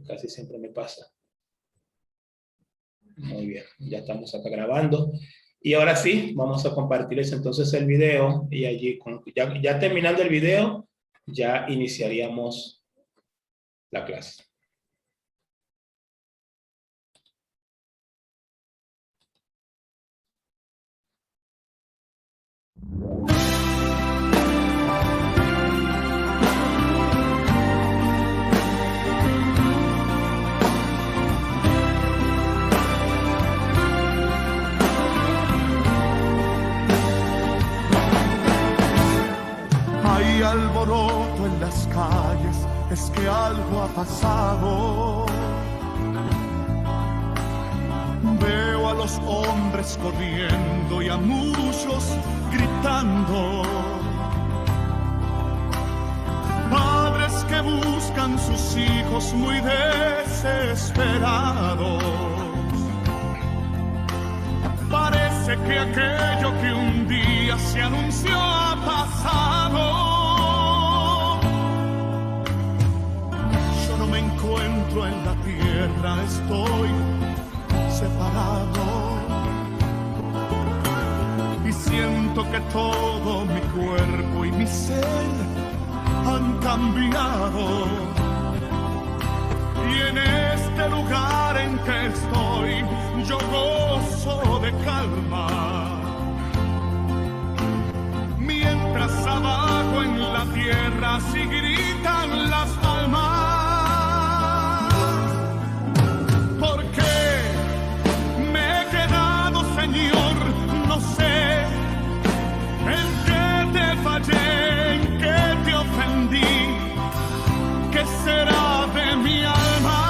Casi siempre me pasa. Muy bien, ya estamos acá grabando. Y ahora sí, vamos a compartirles entonces el video y allí, ya terminando el video, ya iniciaríamos la clase. Hay alboroto en las calles, es que algo ha pasado. Veo a los hombres corriendo y a muchos gritando. Padres que buscan sus hijos muy desesperados. Parece que aquello que un día se anunció ha pasado. Yo no me encuentro en la tierra, estoy separado. Y siento que todo mi cuerpo y mi ser han cambiado. Y en este lugar en que estoy, yo gozo de calma. Mientras abajo en la tierra sí gritan las almas. ¿Por qué me he quedado, Señor? No sé en qué te fallé, en qué te ofendí. ¿Qué será de mi alma?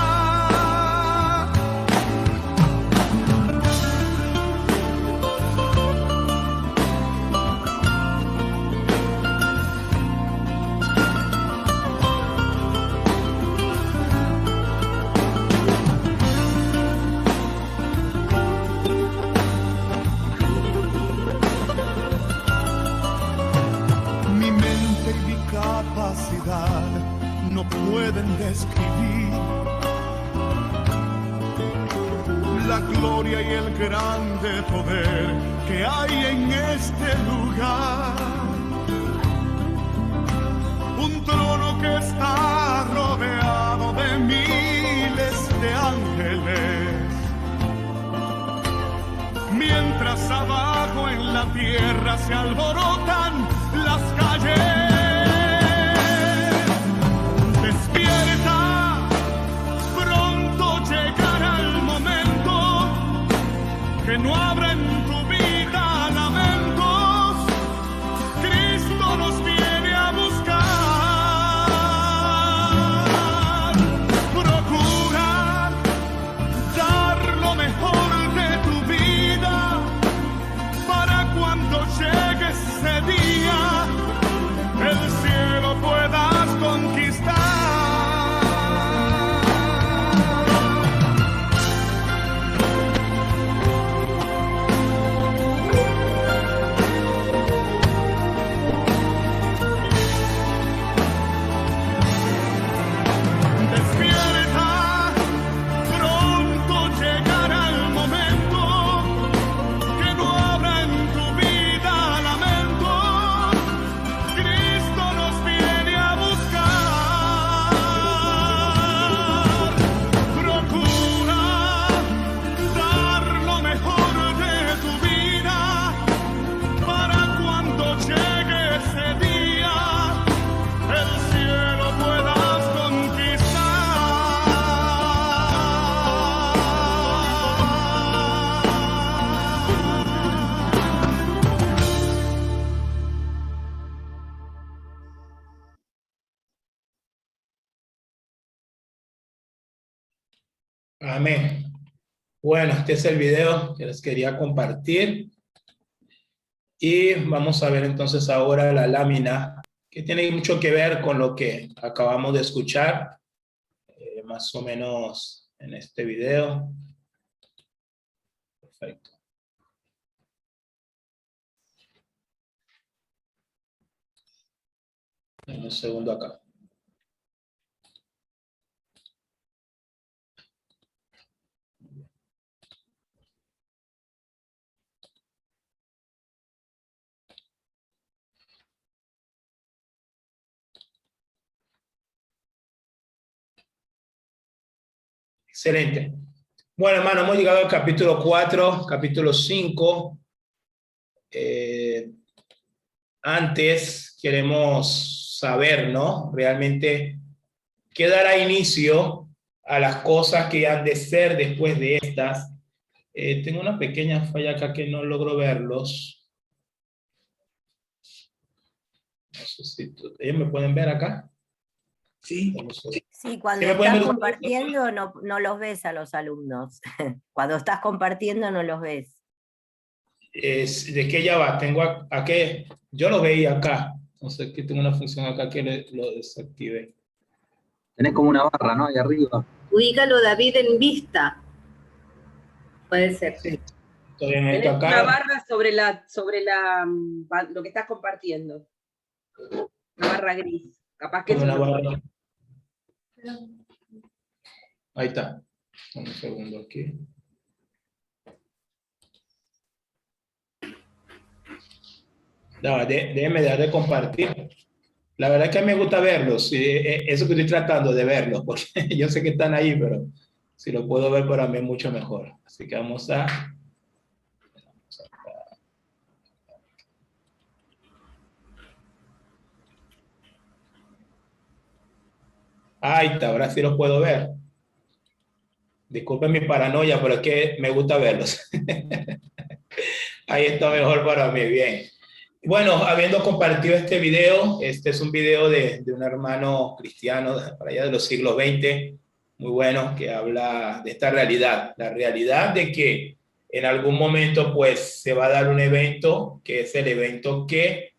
Mi mente y mi capacidad no pueden describir la gloria y el grande poder que hay en este lugar. Un trono que está rodeado de miles de ángeles, mientras abajo en la tierra se alborotan las calles. Despierta, pronto llegará el momento que no habrá en tu vida lamentos. Cristo nos viene a buscar. Procura dar lo mejor de tu vida para cuando llegue ese día el cielo puedas conquistar. Despierta, pronto llegará el momento que no habrá en tu vida lamentos. Cristo nos viene a buscar. Procura dar lo mejor de tu vida para cuando llegue ese día el cielo puedas conquistar. Amén. Bueno, este es el video que les quería compartir. Y vamos a ver entonces ahora la lámina, que tiene mucho que ver con lo que acabamos de escuchar, más o menos en este video. Perfecto. Un segundo acá. Excelente. Bueno, hermano, hemos llegado al capítulo 4, capítulo 5. Antes queremos saber, ¿no? Realmente, ¿qué dará inicio a las cosas que han de ser después de estas? Tengo una pequeña falla acá que no logro verlos. No sé si ellos me pueden ver acá. Sí. Sí, cuando ¿Sí me pueden estás ver? compartiendo no los ves a los alumnos. Cuando estás compartiendo no los ves. ¿De qué ya va? Tengo a qué. Yo lo veía acá. No sé, que tengo una función acá que lo desactive. Tenés como una barra, ¿no? Ahí arriba. Ubícalo, David, en vista. Puede ser. Sí, estoy en esto Tenés una acá. barra sobre lo que estás compartiendo. Una barra gris. Capaz que Como eso una no. barra. Ahí está. Un segundo aquí. No, déjeme dejar de compartir. La verdad es que me gusta verlos. Eso que estoy tratando de verlos, porque yo sé que están ahí, pero si lo puedo ver para mí es mucho mejor. Así que vamos a... Ahí está, ahora sí los puedo ver. Disculpen mi paranoia, pero es que me gusta verlos. Ahí está mejor para mí, bien. Bueno, habiendo compartido este video, este es un video de un hermano cristiano para allá de los siglos XX, muy bueno, que habla de esta realidad, la realidad de que en algún momento pues se va a dar un evento, que es el evento que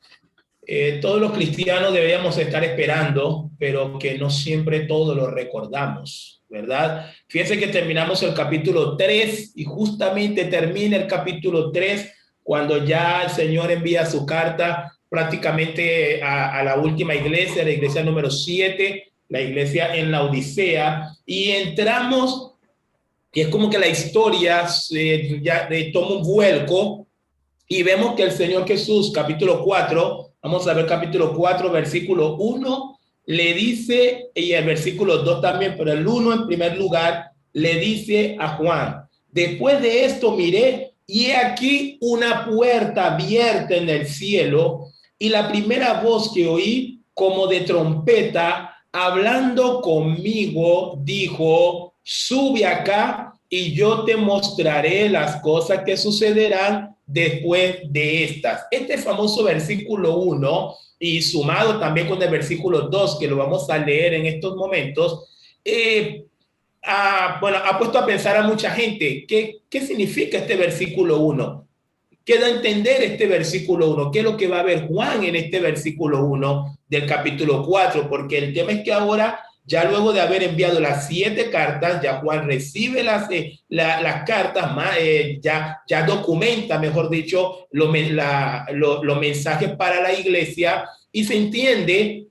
todos los cristianos deberíamos estar esperando, pero que no siempre todos lo recordamos, ¿verdad? Fíjense que terminamos el capítulo 3 y justamente termina el capítulo 3 cuando ya el Señor envía su carta prácticamente a la última iglesia, la iglesia número 7, la iglesia en la Odisea, y entramos, y es como que la historia ya toma un vuelco, y vemos que el Señor Jesús, capítulo 4, vamos a ver capítulo 4, versículo 1, le dice, y el versículo 2 también, pero el 1 en primer lugar, le dice a Juan, después de esto miré, y he aquí una puerta abierta en el cielo, y la primera voz que oí, como de trompeta, hablando conmigo, dijo, sube acá, y yo te mostraré las cosas que sucederán después de estas. Este famoso versículo 1 y sumado también con el versículo 2, que lo vamos a leer en estos momentos, ha puesto a pensar a mucha gente, ¿qué significa este versículo 1? ¿Qué da a entender este versículo 1? ¿Qué es lo que va a ver Juan en este versículo 1 del capítulo 4? Porque el tema es que ahora, ya luego de haber enviado las 7 cartas, ya Juan recibe las cartas, ya documenta, mejor dicho, los mensajes para la iglesia, y se entiende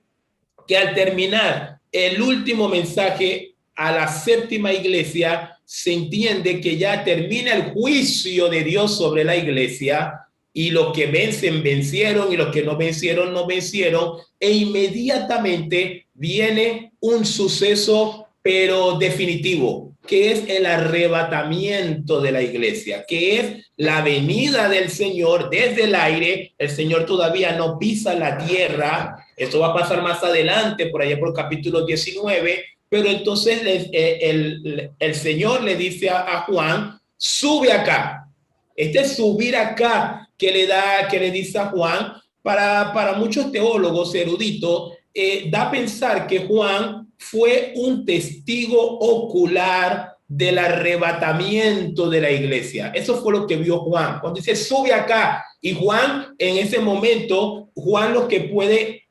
que al terminar el último mensaje a la 7ª iglesia, se entiende que ya termina el juicio de Dios sobre la iglesia, y los que vencen, vencieron, y los que no vencieron, no vencieron, e inmediatamente viene un suceso, pero definitivo, que es el arrebatamiento de la iglesia, que es la venida del Señor desde el aire. El Señor todavía no pisa la tierra, esto va a pasar más adelante, por allá por capítulo 19, pero entonces el Señor le dice a Juan, sube acá. Este subir acá que le dice a Juan, para muchos teólogos eruditos, da a pensar que Juan fue un testigo ocular del arrebatamiento de la iglesia. Eso fue lo que vio Juan. Cuando dice, sube acá, y Juan, en ese momento, Juan lo que puede...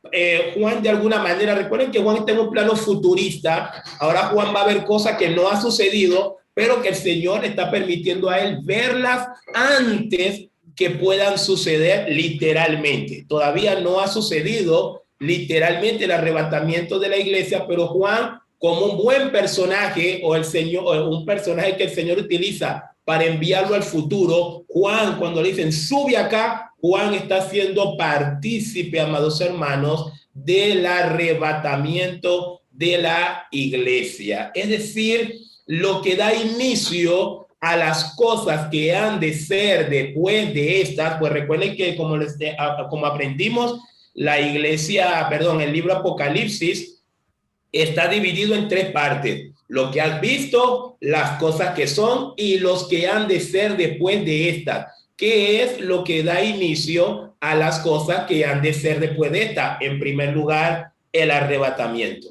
Juan de alguna manera, recuerden que Juan está en un plano futurista, ahora Juan va a ver cosas que no han sucedido, pero que el Señor está permitiendo a él verlas antes que puedan suceder literalmente. Todavía no ha sucedido literalmente el arrebatamiento de la iglesia, pero Juan, como un buen personaje, o el Señor, o un personaje que el Señor utiliza para enviarlo al futuro, Juan, cuando le dicen sube acá, Juan está siendo partícipe, amados hermanos, del arrebatamiento de la iglesia. Es decir, lo que da inicio a las cosas que han de ser después de estas. Pues recuerden que como aprendimos, la iglesia, perdón, el libro Apocalipsis está dividido en 3 partes. Lo que has visto, las cosas que son y los que han de ser después de estas. ¿Qué es lo que da inicio a las cosas que han de ser después de esta? En primer lugar, el arrebatamiento.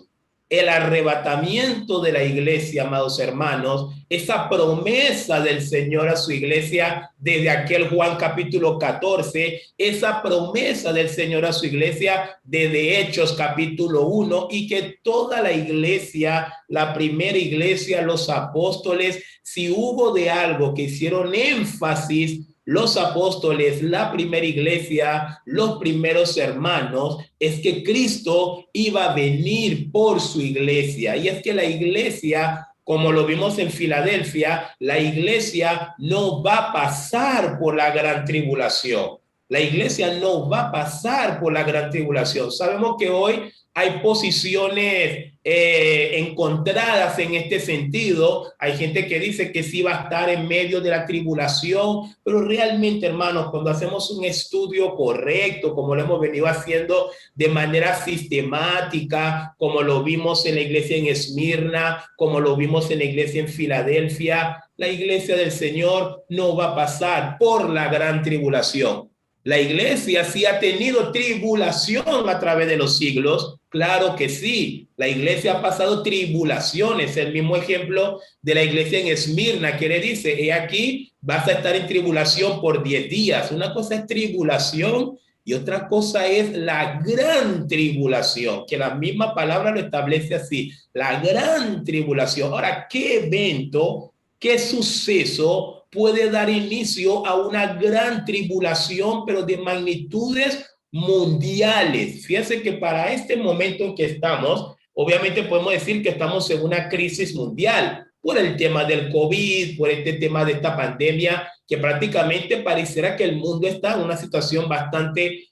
El arrebatamiento de la iglesia, amados hermanos, esa promesa del Señor a su iglesia desde aquel Juan capítulo 14, esa promesa del Señor a su iglesia desde Hechos capítulo 1, y que toda la iglesia, la primera iglesia, los apóstoles, si hubo de algo que hicieron énfasis, los apóstoles, la primera iglesia, los primeros hermanos, es que Cristo iba a venir por su iglesia. Y es que la iglesia, como lo vimos en Filadelfia, la iglesia no va a pasar por la gran tribulación. La iglesia no va a pasar por la gran tribulación. Sabemos que hoy hay posiciones encontradas en este sentido. Hay gente que dice que sí va a estar en medio de la tribulación, pero realmente, hermanos, cuando hacemos un estudio correcto, como lo hemos venido haciendo de manera sistemática, como lo vimos en la iglesia en Esmirna, como lo vimos en la iglesia en Filadelfia, la iglesia del Señor no va a pasar por la gran tribulación. La iglesia sí ha tenido tribulación a través de los siglos. Claro que sí, la iglesia ha pasado tribulaciones. El mismo ejemplo de la iglesia en Esmirna, que le dice, he aquí, vas a estar en tribulación por 10 días. Una cosa es tribulación y otra cosa es la gran tribulación, que la misma palabra lo establece así, la gran tribulación. Ahora, ¿qué evento, qué suceso puede dar inicio a una gran tribulación, pero de magnitudes mundiales? Fíjense que para este momento en que estamos, obviamente podemos decir que estamos en una crisis mundial por el tema del COVID, por este tema de esta pandemia, que prácticamente pareciera que el mundo está en una situación bastante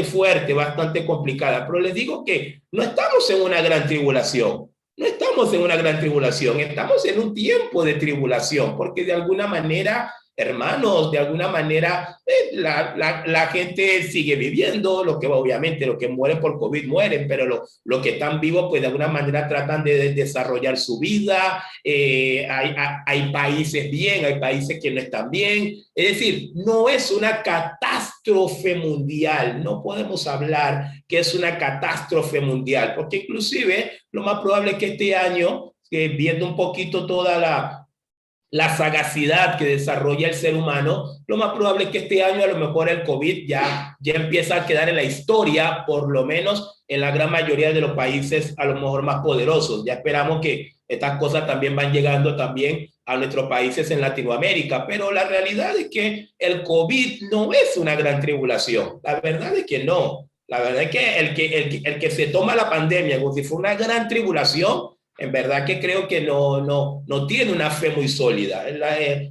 fuerte, bastante complicada. Pero les digo que no estamos en una gran tribulación. No estamos en una gran tribulación, estamos en un tiempo de tribulación, porque de alguna manera, hermanos, de alguna manera la gente sigue viviendo, obviamente los que mueren por COVID mueren, pero los que están vivos, pues de alguna manera tratan de desarrollar su vida. Hay países bien, hay países que no están bien. Es decir, no es una catástrofe mundial, no podemos hablar que es una catástrofe mundial, porque inclusive lo más probable es que este año, viendo un poquito toda la sagacidad que desarrolla el ser humano, lo más probable es que este año a lo mejor el COVID ya empieza a quedar en la historia, por lo menos en la gran mayoría de los países a lo mejor más poderosos. Ya esperamos que estas cosas también van llegando también a nuestros países en Latinoamérica, pero la realidad es que el COVID no es una gran tribulación. La verdad es que no. La verdad es que el que se toma la pandemia como si fuera una gran tribulación, en verdad que creo que no tiene una fe muy sólida.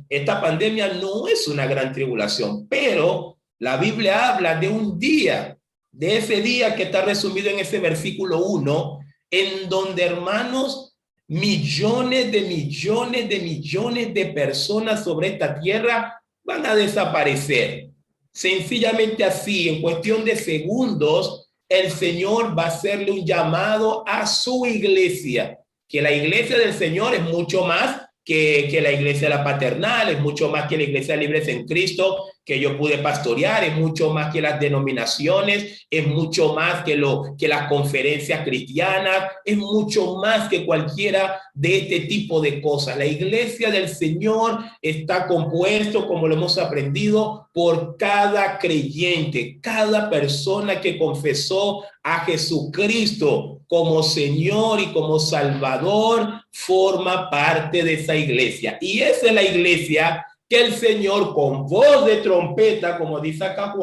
Esta pandemia no es una gran tribulación, pero la Biblia habla de un día, de ese día que está resumido en ese versículo 1, en donde, hermanos, millones de personas sobre esta tierra van a desaparecer. Sencillamente así, en cuestión de segundos, el Señor va a hacerle un llamado a su iglesia, que la iglesia del Señor es mucho más que la iglesia de la paternal, es mucho más que la iglesia Libres en Cristo que yo pude pastorear, es mucho más que las denominaciones, es mucho más que las conferencias cristianas, es mucho más que cualquiera de este tipo de cosas. La iglesia del Señor está compuesto, como lo hemos aprendido, por cada creyente, cada persona que confesó a Jesucristo como Señor y como Salvador, forma parte de esa iglesia. Y esa es la iglesia que el Señor, con voz de trompeta, como dice acá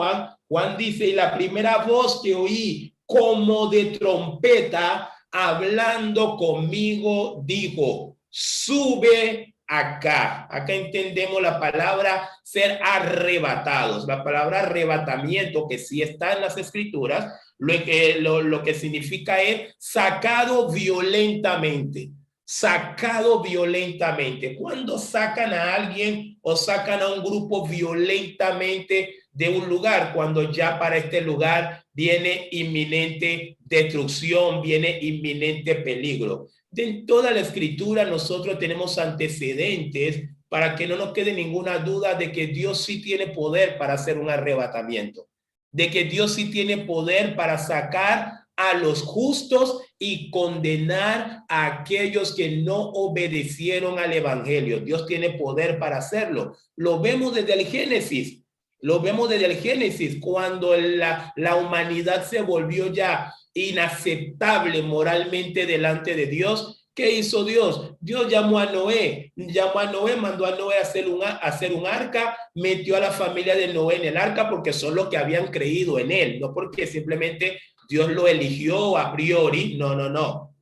Juan dice, y la primera voz que oí como de trompeta hablando conmigo, dijo, sube acá. Acá entendemos la palabra ser arrebatados, la palabra arrebatamiento, que sí está en las escrituras, lo que significa es sacado violentamente. sacado violentamente. Cuando sacan a alguien o sacan a un grupo violentamente de un lugar, cuando ya para este lugar viene inminente destrucción, viene inminente peligro. En toda la escritura nosotros tenemos antecedentes para que no nos quede ninguna duda de que Dios sí tiene poder para hacer un arrebatamiento, de que Dios sí tiene poder para sacar a los justos y condenar a aquellos que no obedecieron al evangelio. Dios tiene poder para hacerlo. Lo vemos desde el Génesis. Lo vemos desde el Génesis, cuando la humanidad se volvió ya inaceptable moralmente delante de Dios. ¿Qué hizo Dios? Dios llamó a Noé, mandó a Noé a hacer un arca, metió a la familia de Noé en el arca porque son los que habían creído en él, no porque simplemente Dios lo eligió a priori, no.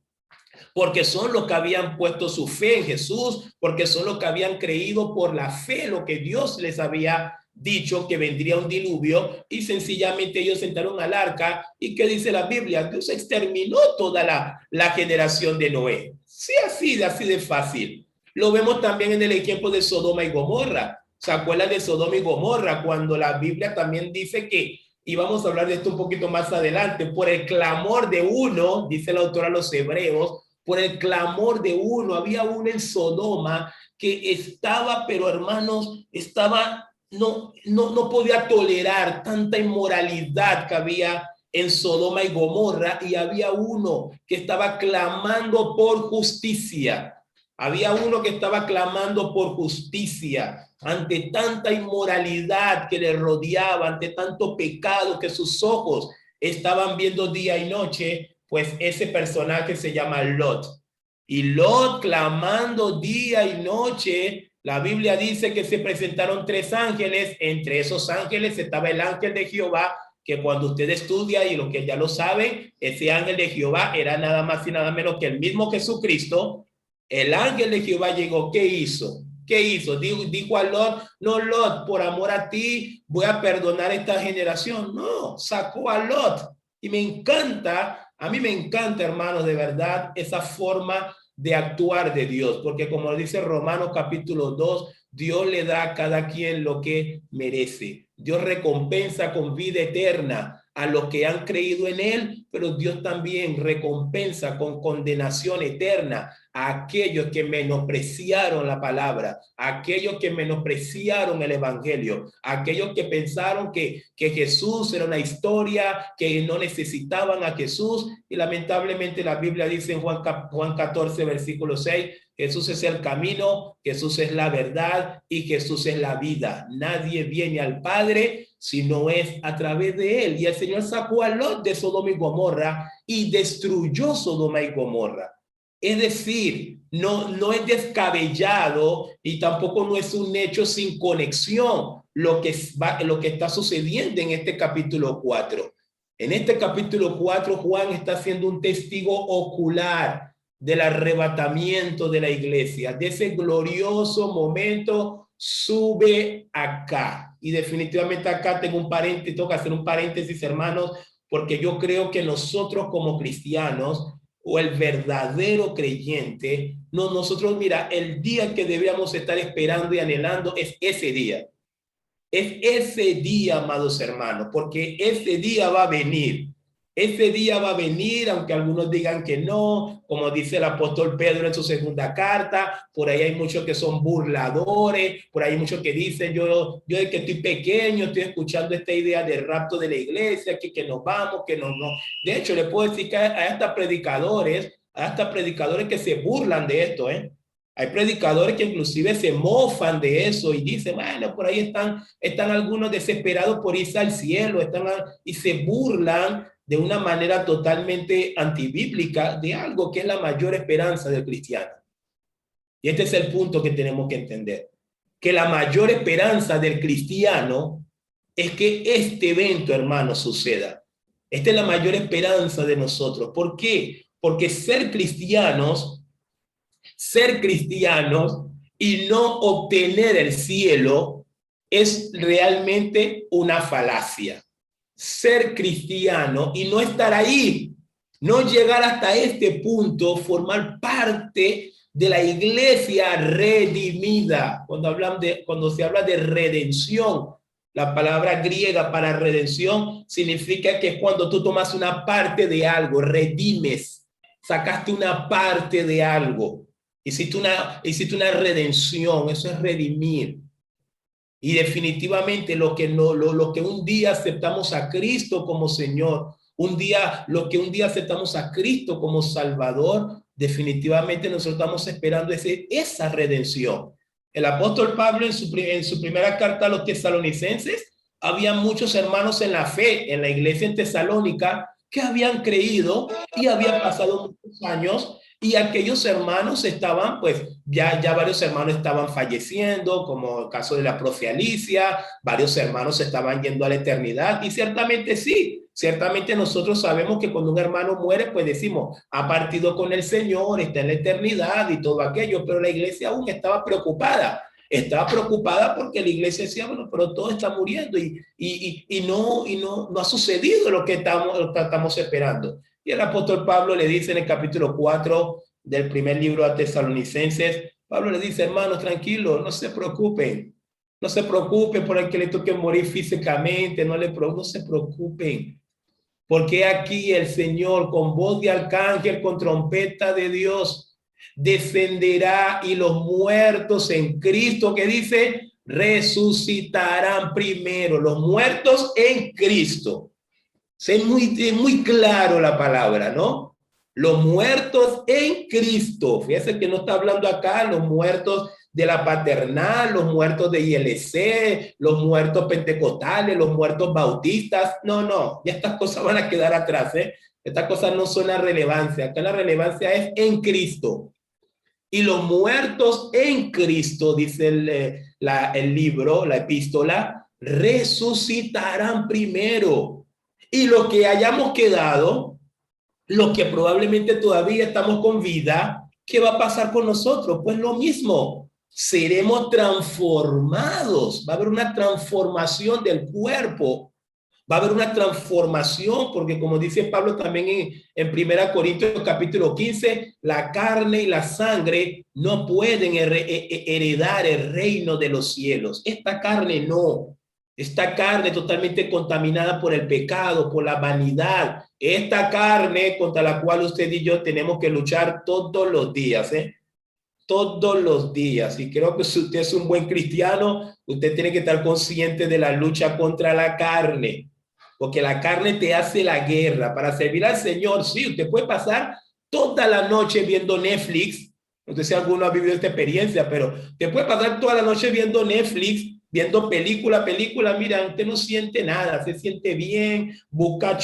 Porque son los que habían puesto su fe en Jesús, porque son los que habían creído por la fe lo que Dios les había dicho, que vendría un diluvio, y sencillamente ellos entraron al arca. ¿Y qué dice la Biblia? Dios exterminó toda la generación de Noé. Sí, así de fácil. Lo vemos también en el ejemplo de Sodoma y Gomorra. ¿Se acuerdan de Sodoma y Gomorra? Cuando la Biblia también dice que, y vamos a hablar de esto un poquito más adelante, por el clamor de uno, dice el autor a los Hebreos, por el clamor de uno, había uno en Sodoma que estaba, pero hermanos, no podía tolerar tanta inmoralidad que había en Sodoma y Gomorra, y había uno que estaba clamando por justicia. Había uno que estaba clamando por justicia ante tanta inmoralidad que le rodeaba, ante tanto pecado que sus ojos estaban viendo día y noche. Pues ese personaje se llama Lot. Y Lot, clamando día y noche, la Biblia dice que se presentaron 3 ángeles. Entre esos ángeles estaba el ángel de Jehová, que cuando usted estudia, y lo que ya lo saben, ese ángel de Jehová era nada más y nada menos que el mismo Jesucristo. El ángel de Jehová llegó. ¿Qué hizo? Dijo a Lot: no, Lot, por amor a ti voy a perdonar esta generación. No, sacó a Lot. Y me encanta, a mí me encanta, hermanos, de verdad, esa forma de actuar de Dios, porque como dice Romanos capítulo 2, Dios le da a cada quien lo que merece. Dios recompensa con vida eterna a los que han creído en él, pero Dios también recompensa con condenación eterna a aquellos que menospreciaron la palabra, a aquellos que menospreciaron el evangelio, a aquellos que pensaron que Jesús era una historia, que no necesitaban a Jesús. Y lamentablemente la Biblia dice en Juan 14, versículo 6, Jesús es el camino, Jesús es la verdad y Jesús es la vida. Nadie viene al Padre si no es a través de él. Y el Señor sacó a Lot de Sodoma y Gomorra y destruyó Sodoma y Gomorra. Es decir, no es descabellado y tampoco no es un hecho sin conexión lo que está sucediendo en este capítulo 4. En este capítulo 4, Juan está siendo un testigo ocular del arrebatamiento de la iglesia, de ese glorioso momento. Sube acá. Y definitivamente acá tengo que hacer un paréntesis, hermanos, porque yo creo que nosotros como cristianos, o el verdadero creyente, nosotros, mira, el día que debíamos estar esperando y anhelando es ese día. Es ese día, amados hermanos, porque ese día va a venir. Ese día va a venir, aunque algunos digan que no, como dice el apóstol Pedro en su segunda carta. Por ahí hay muchos que son burladores, por ahí hay muchos que dicen, yo de que estoy pequeño, estoy escuchando esta idea del rapto de la iglesia, que nos vamos, que no. De hecho, le puedo decir que hay hasta predicadores que se burlan de esto, Hay predicadores que inclusive se mofan de eso y dicen, bueno, por ahí están algunos desesperados por irse al cielo, y se burlan de una manera totalmente antibíblica de algo que es la mayor esperanza del cristiano. Y este es el punto que tenemos que entender, que la mayor esperanza del cristiano es que este evento, hermano, suceda. Esta es la mayor esperanza de nosotros. ¿Por qué? Porque ser cristianos y no obtener el cielo es realmente una falacia. Ser cristiano y no estar ahí, no llegar hasta este punto, formar parte de la iglesia redimida. Cuando se habla de redención, la palabra griega para redención significa que es cuando tú tomas una parte de algo, redimes, sacaste una parte de algo, hiciste una redención, eso es redimir. Y definitivamente lo que un día aceptamos a Cristo como Señor, lo que un día aceptamos a Cristo como Salvador, definitivamente nosotros estamos esperando esa redención. El apóstol Pablo en su primera carta a los tesalonicenses, había muchos hermanos en la fe, en la iglesia en Tesalónica, que habían creído y habían pasado muchos años y aquellos hermanos estaban, pues, ya varios hermanos estaban falleciendo, como el caso de la profe Alicia, varios hermanos estaban yendo a la eternidad, y ciertamente sí, ciertamente nosotros sabemos que cuando un hermano muere, pues decimos, ha partido con el Señor, está en la eternidad y todo aquello, pero la iglesia aún estaba preocupada porque la iglesia decía, bueno, pero todo está muriendo y no ha sucedido lo que estamos esperando. Y el apóstol Pablo le dice en el capítulo 4 del primer libro a Tesalonicenses, Pablo le dice, hermanos, tranquilos, no se preocupen por el que le toque morir físicamente, no se preocupen, porque aquí el Señor con voz de arcángel, con trompeta de Dios, descenderá y los muertos en Cristo, que dice, resucitarán primero, los muertos en Cristo. Es muy claro la palabra, ¿no? Los muertos en Cristo. Fíjense que no está hablando acá los muertos de la paternal, los muertos de ILC, los muertos pentecostales, los muertos bautistas. No, ya estas cosas van a quedar atrás, ¿eh? Estas cosas no son la relevancia. Acá la relevancia es en Cristo. Y los muertos en Cristo, dice el libro, la epístola, resucitarán primero. Y lo que hayamos quedado, los que probablemente todavía estamos con vida, ¿qué va a pasar con nosotros? Pues lo mismo, seremos transformados, va a haber una transformación del cuerpo, va a haber una transformación, porque como dice Pablo también en 1 Corintios capítulo 15, la carne y la sangre no pueden heredar el reino de los cielos. Esta carne no. Esta carne totalmente contaminada por el pecado, por la vanidad. Esta carne contra la cual usted y yo tenemos que luchar todos los días, ¿eh? Todos los días. Y creo que si usted es un buen cristiano, usted tiene que estar consciente de la lucha contra la carne. Porque la carne te hace la guerra. Para servir al Señor, sí, usted puede pasar toda la noche viendo Netflix. No sé si alguno ha vivido esta experiencia, pero te puede pasar toda la noche viendo Netflix, viendo película, mira, usted no siente nada, se siente bien, busca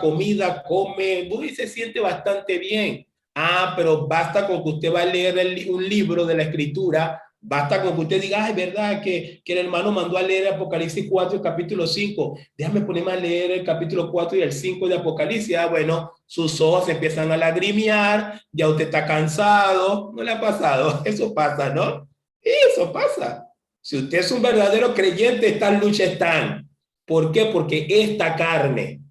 comida, come, y se siente bastante bien. Pero basta con que usted va a leer un libro de la Escritura, basta con que usted diga, es verdad que el hermano mandó a leer Apocalipsis 4, capítulo 5, déjame ponerme a leer el capítulo 4 y el 5 de Apocalipsis. Bueno, sus ojos empiezan a lagrimear, ya usted está cansado, ¿no le ha pasado? Eso pasa, ¿no? Eso pasa. Si usted es un verdadero creyente, estas luchas están. ¿Por qué? Porque esta carne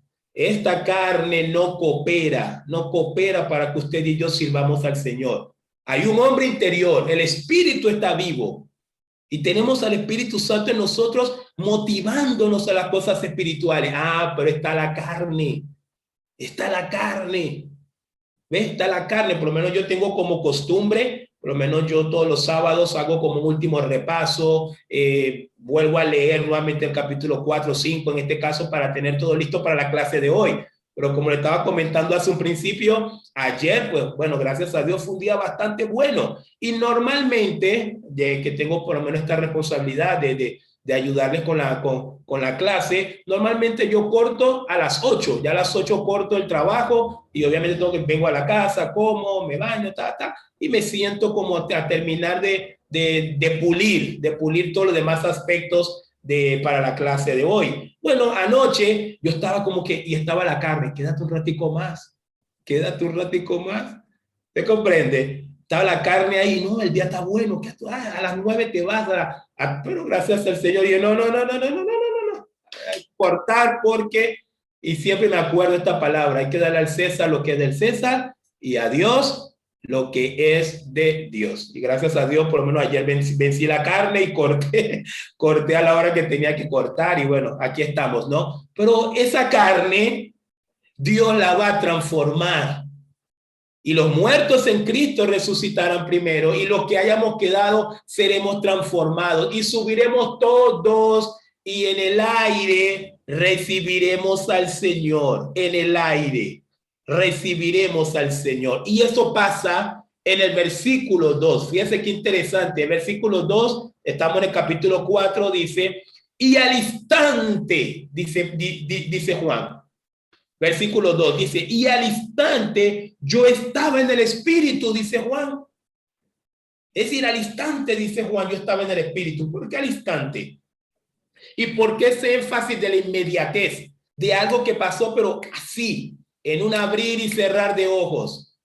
no coopera para que usted y yo sirvamos al Señor. Hay un hombre interior, el Espíritu está vivo y tenemos al Espíritu Santo en nosotros motivándonos a las cosas espirituales. Pero está la carne. ¿Ves? Está la carne. Por lo menos yo tengo como costumbre, por lo menos yo todos los sábados hago como un último repaso, vuelvo a leer nuevamente el capítulo 4 o 5 en este caso para tener todo listo para la clase de hoy. Pero como le estaba comentando hace un principio, ayer, pues bueno, gracias a Dios fue un día bastante bueno. Y normalmente, que tengo por lo menos esta responsabilidad de ayudarles con la clase, normalmente yo corto a las 8, ya a las 8 corto el trabajo y obviamente vengo a la casa, como, me baño, y me siento como a terminar de pulir todos los demás aspectos para la clase de hoy. Bueno, anoche yo estaba como que, y estaba la carne, quédate un ratico más, ¿te comprende? Estaba la carne ahí, no, el día está bueno, que a las 9 te vas, pero gracias al Señor, dije, no, cortar porque, y siempre me acuerdo esta palabra, hay que darle al César lo que es del César y a Dios lo que es de Dios. Y gracias a Dios, por lo menos ayer vencí la carne y corté a la hora que tenía que cortar. Y bueno, aquí estamos, ¿no? Pero esa carne, Dios la va a transformar. Y los muertos en Cristo resucitarán primero, y los que hayamos quedado seremos transformados y subiremos todos, y en el aire recibiremos al Señor. En el aire recibiremos al Señor. Y eso pasa en el versículo 2. Fíjense qué interesante. El versículo 2, estamos en el capítulo 4, dice, y al instante, dice Juan. Versículo 2 dice, y al instante yo estaba en el Espíritu, dice Juan. Es decir, al instante, dice Juan, yo estaba en el Espíritu. ¿Por qué al instante? ¿Y por qué ese énfasis de la inmediatez? De algo que pasó, pero así, en un abrir y cerrar de ojos.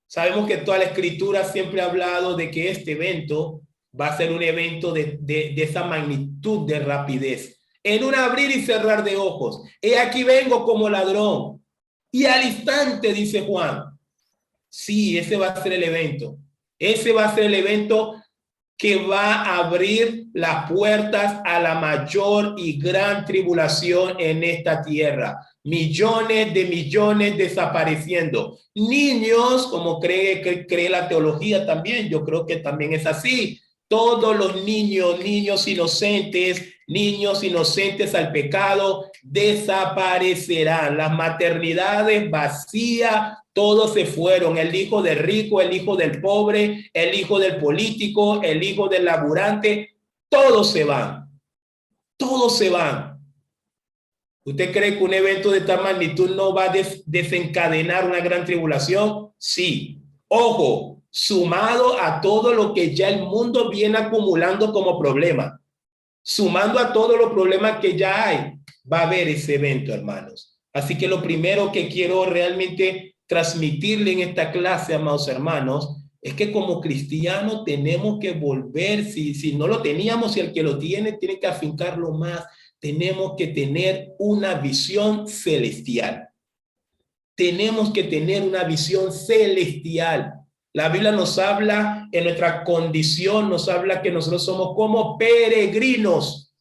Sabemos que toda la Escritura siempre ha hablado de que este evento va a ser un evento de esa magnitud de rapidez. En un abrir y cerrar de ojos. He aquí vengo como ladrón. Y al instante, dice Juan. Sí, ese va a ser el evento. Ese va a ser el evento que va a abrir las puertas a la mayor y gran tribulación en esta tierra. Millones de millones desapareciendo. Niños, como cree la teología también, yo creo que también es así. Todos los niños inocentes al pecado desaparecerán. Las maternidades vacías, todos se fueron. El hijo del rico, el hijo del pobre, el hijo del político, el hijo del laburante, todos se van. Todos se van. ¿Usted cree que un evento de tal magnitud no va a desencadenar una gran tribulación? Sí. Ojo, sumado a todo lo que ya el mundo viene acumulando como problema. Sumando a todos los problemas que ya hay, va a haber ese evento, hermanos. Así que lo primero que quiero realmente transmitirle en esta clase, amados hermanos, es que como cristianos tenemos que volver, si no lo teníamos, y el que lo tiene que afincarlo más. Tenemos que tener una visión celestial. Tenemos que tener una visión celestial. La Biblia nos habla en nuestra condición, nos habla que nosotros somos como peregrinos.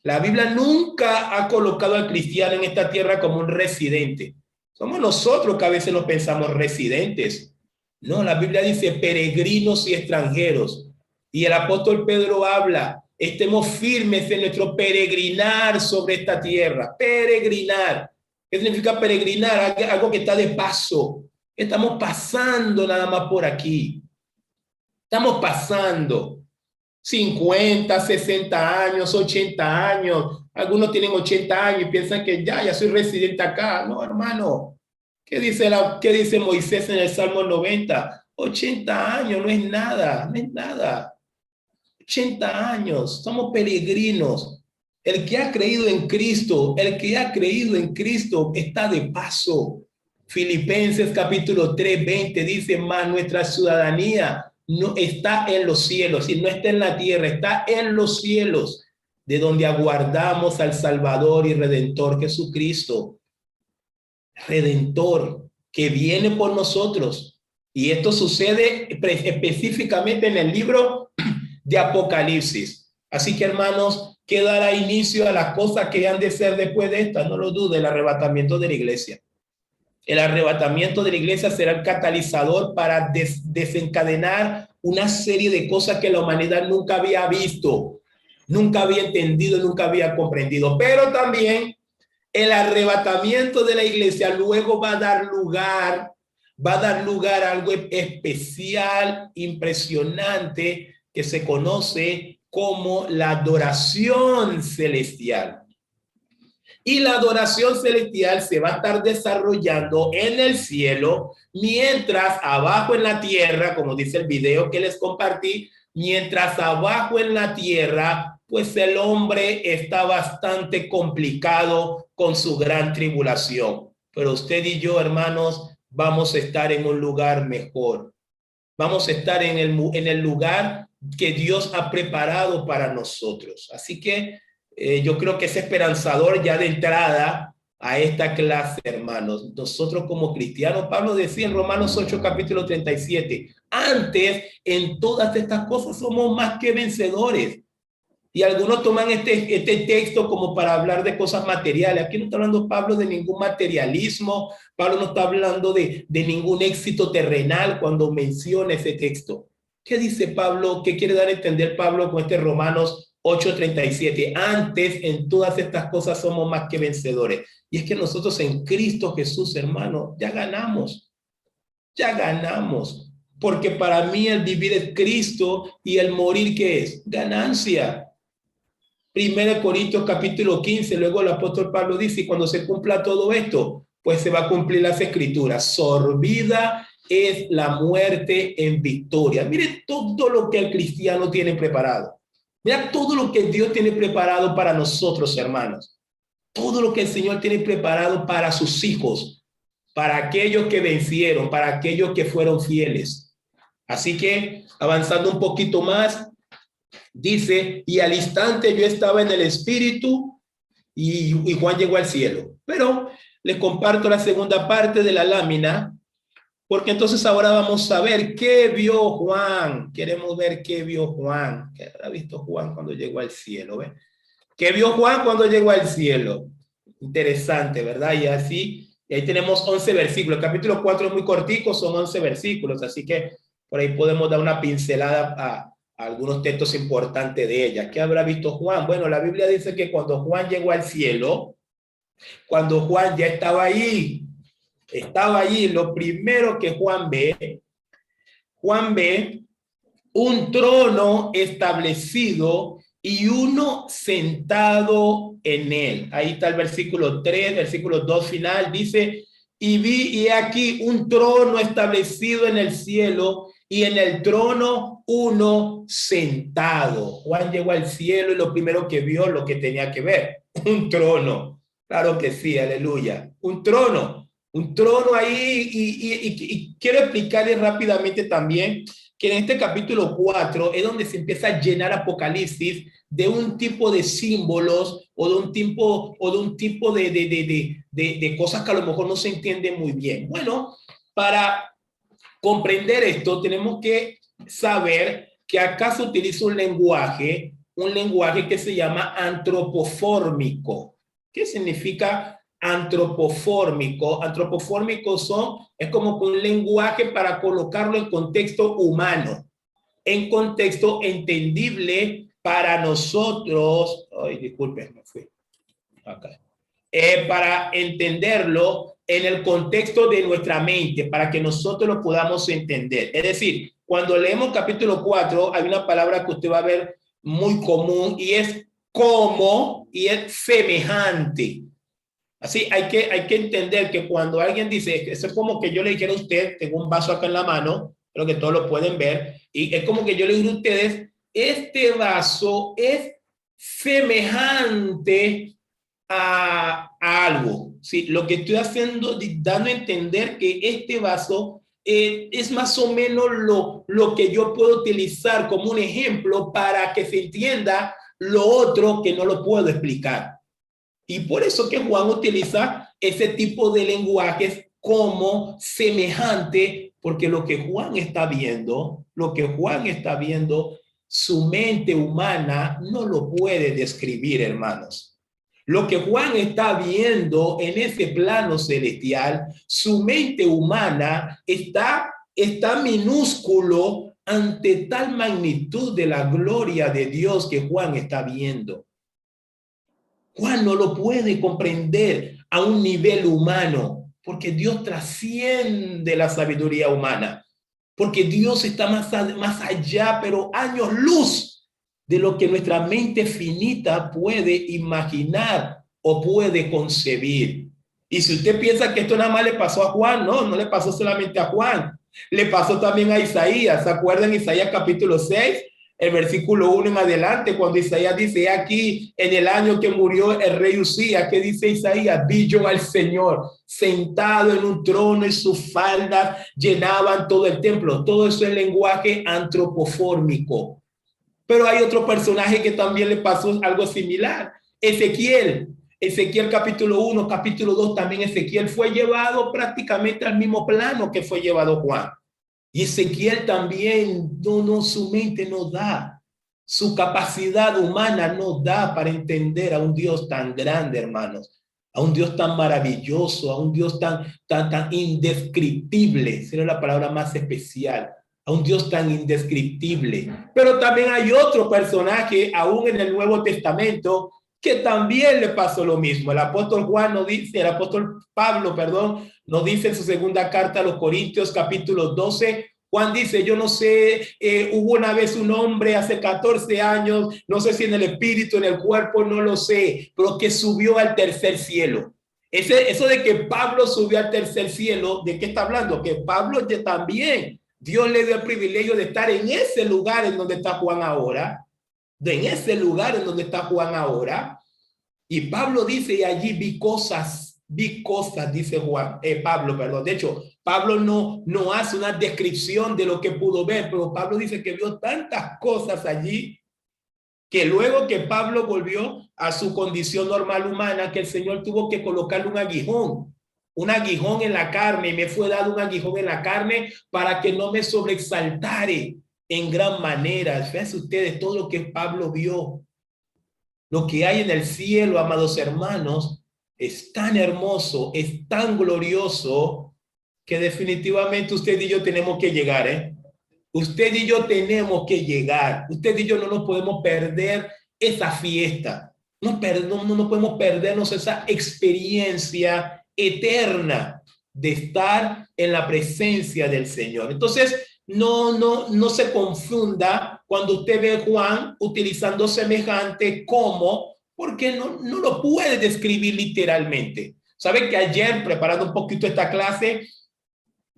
La Biblia nunca ha colocado al cristiano en esta tierra como un residente. Somos nosotros que a veces nos pensamos residentes. No, la Biblia dice peregrinos y extranjeros. Y el apóstol Pedro habla, estemos firmes en nuestro peregrinar sobre esta tierra. Peregrinar. ¿Qué significa peregrinar? Algo que está de paso. Estamos pasando nada más por aquí. Estamos pasando 50, 60 años, 80 años. Algunos tienen 80 años y piensan que ya soy residente acá. No, hermano. ¿Qué dice Moisés en el Salmo 90? 80 años no es nada, no es nada. 80 años, somos peregrinos. El que ha creído en Cristo, está de paso. Filipenses capítulo 3, 20 dice, más nuestra ciudadanía no está en los cielos, y no está en la tierra, está en los cielos, de donde aguardamos al Salvador y Redentor Jesucristo. Redentor que viene por nosotros. Y esto sucede específicamente en el libro de Apocalipsis. Así que, hermanos, que dará inicio a las cosas que han de ser después de esta. No lo dude, el arrebatamiento de la iglesia. El arrebatamiento de la iglesia será el catalizador para desencadenar una serie de cosas que la humanidad nunca había visto, nunca había entendido, nunca había comprendido. Pero también el arrebatamiento de la iglesia luego va a dar lugar a algo especial, impresionante, que se conoce como la adoración celestial. Y la adoración celestial se va a estar desarrollando en el cielo, mientras abajo en la tierra, como dice el video que les compartí, mientras abajo en la tierra, pues el hombre está bastante complicado con su gran tribulación. Pero usted y yo, hermanos, vamos a estar en un lugar mejor. Vamos a estar en el lugar que Dios ha preparado para nosotros. Así que yo creo que es esperanzador ya de entrada a esta clase, hermanos. Nosotros como cristianos, Pablo decía en Romanos 8, capítulo 37, antes en todas estas cosas somos más que vencedores. Y algunos toman este texto como para hablar de cosas materiales. Aquí no está hablando Pablo de ningún materialismo. Pablo no está hablando de ningún éxito terrenal cuando menciona ese texto. ¿Qué dice Pablo? ¿Qué quiere dar a entender Pablo con este Romanos 8:37? Antes en todas estas cosas somos más que vencedores. Y es que nosotros en Cristo Jesús, hermano, ya ganamos. Ya ganamos. Porque para mí el vivir es Cristo y el morir, ¿qué es? Ganancia. 1 Corintios capítulo 15, luego el apóstol Pablo dice, y cuando se cumpla todo esto, pues se va a cumplir las escrituras. Sorbida es la muerte en victoria. Mire todo lo que el cristiano tiene preparado. Mira todo lo que Dios tiene preparado para nosotros, hermanos. Todo lo que el Señor tiene preparado para sus hijos, para aquellos que vencieron, para aquellos que fueron fieles. Así que, avanzando un poquito más, dice, y al instante yo estaba en el espíritu y Juan llegó al cielo. Pero les comparto la segunda parte de la lámina, porque entonces ahora vamos a ver qué vio Juan. Queremos ver qué vio Juan. ¿Qué habrá visto Juan cuando llegó al cielo? ¿Ve? ¿Qué vio Juan cuando llegó al cielo? Interesante, ¿verdad? Y así, y ahí tenemos 11 versículos. El capítulo 4 es muy cortico, son 11 versículos, así que por ahí podemos dar una pincelada a algunos textos importantes de ella. ¿Qué habrá visto Juan? Bueno, la Biblia dice que cuando Juan llegó al cielo, cuando Juan ya estaba allí, lo primero que Juan ve un trono establecido y uno sentado en él. Ahí está el versículo 3, versículo 2 final, dice, y vi y aquí un trono establecido en el cielo y en el trono uno sentado. Juan llegó al cielo y lo primero que vio, lo que tenía que ver, un trono. Claro que sí, aleluya. Un trono ahí. Y quiero explicarles rápidamente también que en este capítulo 4 es donde se empieza a llenar Apocalipsis de un tipo de símbolos o de un tipo de cosas que a lo mejor no se entienden muy bien. Bueno, para comprender esto, tenemos que saber que acá se utiliza un lenguaje que se llama antropofórmico. ¿Qué significa antropofórmico? Antropofórmico es como un lenguaje para colocarlo en contexto humano, en contexto entendible para nosotros. Ay, disculpen, me fui. Acá. Para entenderlo en el contexto de nuestra mente, para que nosotros lo podamos entender. Es decir, cuando leemos capítulo 4, hay una palabra que usted va a ver muy común y es como y es semejante. Así hay que entender que cuando alguien dice, eso es como que yo le dijera a usted, tengo un vaso acá en la mano, creo que todos lo pueden ver, y es como que yo le digo a ustedes, este vaso es semejante a algo. ¿Sí? Lo que estoy haciendo, dando a entender que este vaso es más o menos lo que yo puedo utilizar como un ejemplo para que se entienda lo otro que no lo puedo explicar. Y por eso que Juan utiliza ese tipo de lenguajes como semejante, porque lo que Juan está viendo, su mente humana no lo puede describir, hermanos. Lo que Juan está viendo en ese plano celestial, su mente humana está minúsculo ante tal magnitud de la gloria de Dios que Juan está viendo. Juan no lo puede comprender a un nivel humano, porque Dios trasciende la sabiduría humana, porque Dios está más allá, pero años luz de lo que nuestra mente finita puede imaginar o puede concebir. Y si usted piensa que esto nada más le pasó a Juan, no le pasó solamente a Juan, le pasó también a Isaías. ¿Se acuerdan Isaías capítulo 6? El versículo 1 en adelante, cuando Isaías dice, aquí en el año que murió el rey Usías, ¿qué dice Isaías? Vi yo al Señor sentado en un trono y sus faldas llenaban todo el templo. Todo eso es lenguaje antropofórmico. Pero hay otro personaje que también le pasó algo similar. Ezequiel Ezequiel capítulo 1, capítulo 2, también Ezequiel fue llevado prácticamente al mismo plano que fue llevado Juan. Y Ezequiel también, su mente no da, su capacidad humana no da para entender a un Dios tan grande, hermanos, a un Dios tan maravilloso, a un Dios tan indescriptible, sería la palabra más especial, a un Dios tan indescriptible. Pero también hay otro personaje, aún en el Nuevo Testamento, que también le pasó lo mismo. El apóstol Pablo, nos dice en su segunda carta a los Corintios, capítulo 12, Juan dice, yo no sé, hubo una vez un hombre hace 14 años, no sé si en el espíritu, en el cuerpo, no lo sé, pero que subió al tercer cielo. Eso de que Pablo subió al tercer cielo, ¿de qué está hablando? Que Pablo también, Dios le dio el privilegio de estar en ese lugar en donde está Juan ahora, y Pablo dice, y allí vi cosas, dice Pablo. De hecho, Pablo no hace una descripción de lo que pudo ver, pero Pablo dice que vio tantas cosas allí, que luego que Pablo volvió a su condición normal humana, que el Señor tuvo que colocarle un aguijón en la carne, y me fue dado un aguijón en la carne para que no me sobreexaltare en gran manera. Fíjense ustedes todo lo que Pablo vio. Lo que hay en el cielo, amados hermanos, es tan hermoso, es tan glorioso, que definitivamente usted y yo tenemos que llegar, Usted y yo tenemos que llegar. Usted y yo no nos podemos perder esa fiesta. No podemos perdernos esa experiencia eterna de estar en la presencia del Señor. Entonces, no se confunda cuando usted ve a Juan utilizando semejante como, porque no lo puede describir literalmente. ¿Sabe que ayer, preparando un poquito esta clase,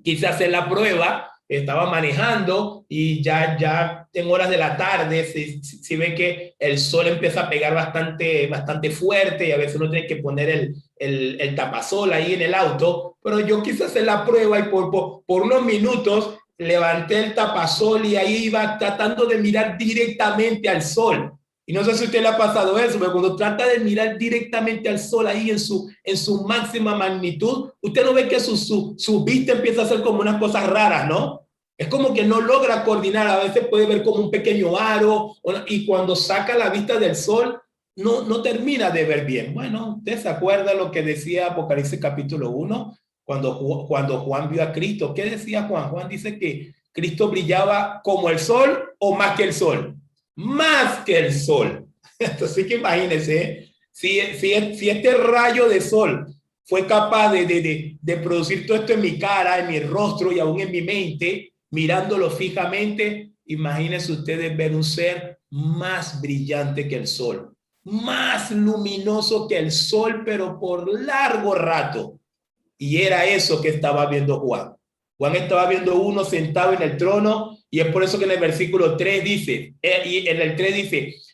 quise hacer la prueba? Estaba manejando y ya en horas de la tarde se ve que el sol empieza a pegar bastante fuerte, y a veces uno tiene que poner el tapasol ahí en el auto, pero yo quise hacer la prueba y por unos minutos levanté el tapasol y ahí iba tratando de mirar directamente al sol. Y no sé si a usted le ha pasado eso, pero cuando trata de mirar directamente al sol ahí en su máxima magnitud, usted no ve que su vista empieza a hacer como unas cosas raras, ¿no? Es como que no logra coordinar, a veces puede ver como un pequeño aro, y cuando saca la vista del sol, no termina de ver bien. Bueno, ¿usted se acuerda lo que decía Apocalipsis capítulo 1? Cuando Juan vio a Cristo, ¿qué decía Juan? Juan dice que Cristo brillaba como el sol o más que el sol. Más que el sol. Entonces, que imagínense, si este rayo de sol fue capaz de producir todo esto en mi cara, en mi rostro y aún en mi mente, mirándolo fijamente, imagínense ustedes ver un ser más brillante que el sol, más luminoso que el sol, pero por largo rato. Y era eso que estaba viendo Juan. Juan estaba viendo uno sentado en el trono, y es por eso que en el versículo 3 dice,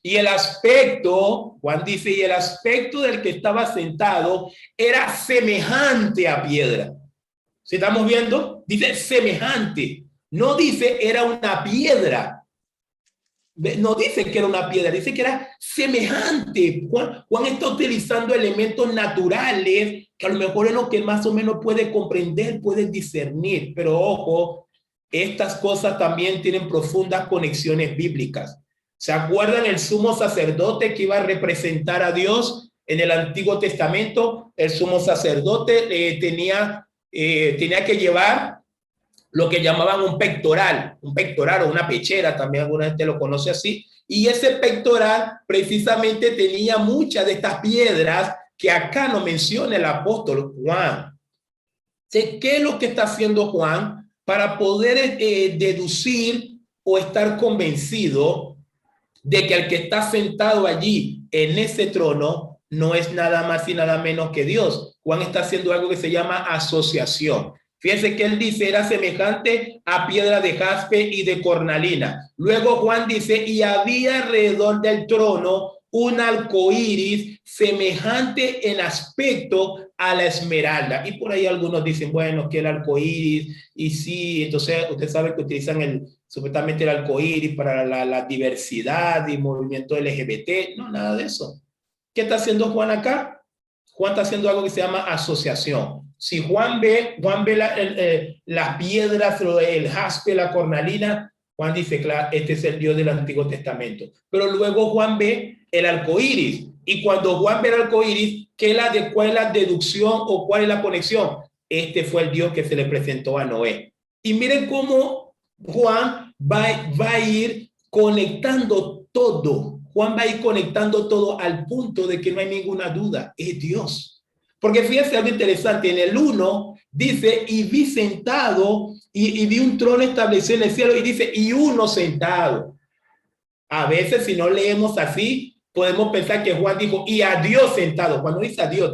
y el aspecto, Juan dice, y el aspecto del que estaba sentado era semejante a piedra. ¿Sí estamos viendo? Dice semejante, no dice era una piedra. No dice que era una piedra, dice que era semejante. Juan está utilizando elementos naturales que a lo mejor es lo que más o menos puede comprender, puede discernir. Pero ojo, estas cosas también tienen profundas conexiones bíblicas. ¿Se acuerdan el sumo sacerdote que iba a representar a Dios en el Antiguo Testamento? El sumo sacerdote tenía que llevar lo que llamaban un pectoral o una pechera, también alguna gente lo conoce así, y ese pectoral precisamente tenía muchas de estas piedras que acá no menciona el apóstol Juan. ¿Qué es lo que está haciendo Juan para poder deducir o estar convencido de que el que está sentado allí en ese trono no es nada más y nada menos que Dios? Juan está haciendo algo que se llama asociación. Fíjense que él dice, era semejante a piedra de jaspe y de cornalina. Luego Juan dice, y había alrededor del trono un arcoíris semejante en aspecto a la esmeralda. Y por ahí algunos dicen, bueno, que el arcoíris, y sí, entonces usted sabe que utilizan supuestamente el arcoíris para la diversidad y movimiento LGBT. No, nada de eso. ¿Qué está haciendo Juan acá? Juan está haciendo algo que se llama asociación. Si Juan ve las piedras, el jaspe, la cornalina, Juan dice, claro, este es el Dios del Antiguo Testamento. Pero luego Juan ve el arco iris. Y cuando Juan ve el arco iris, ¿cuál es la deducción o cuál es la conexión? Este fue el Dios que se le presentó a Noé. Y miren cómo Juan va a ir conectando todo. Juan va a ir conectando todo al punto de que no hay ninguna duda. Es Dios. Porque fíjense algo interesante. En el 1 dice, y vi sentado, y vi un trono establecido en el cielo, y dice, y uno sentado. A veces, si no leemos así, podemos pensar que Juan dijo, y a Dios sentado. Juan no dice a Dios.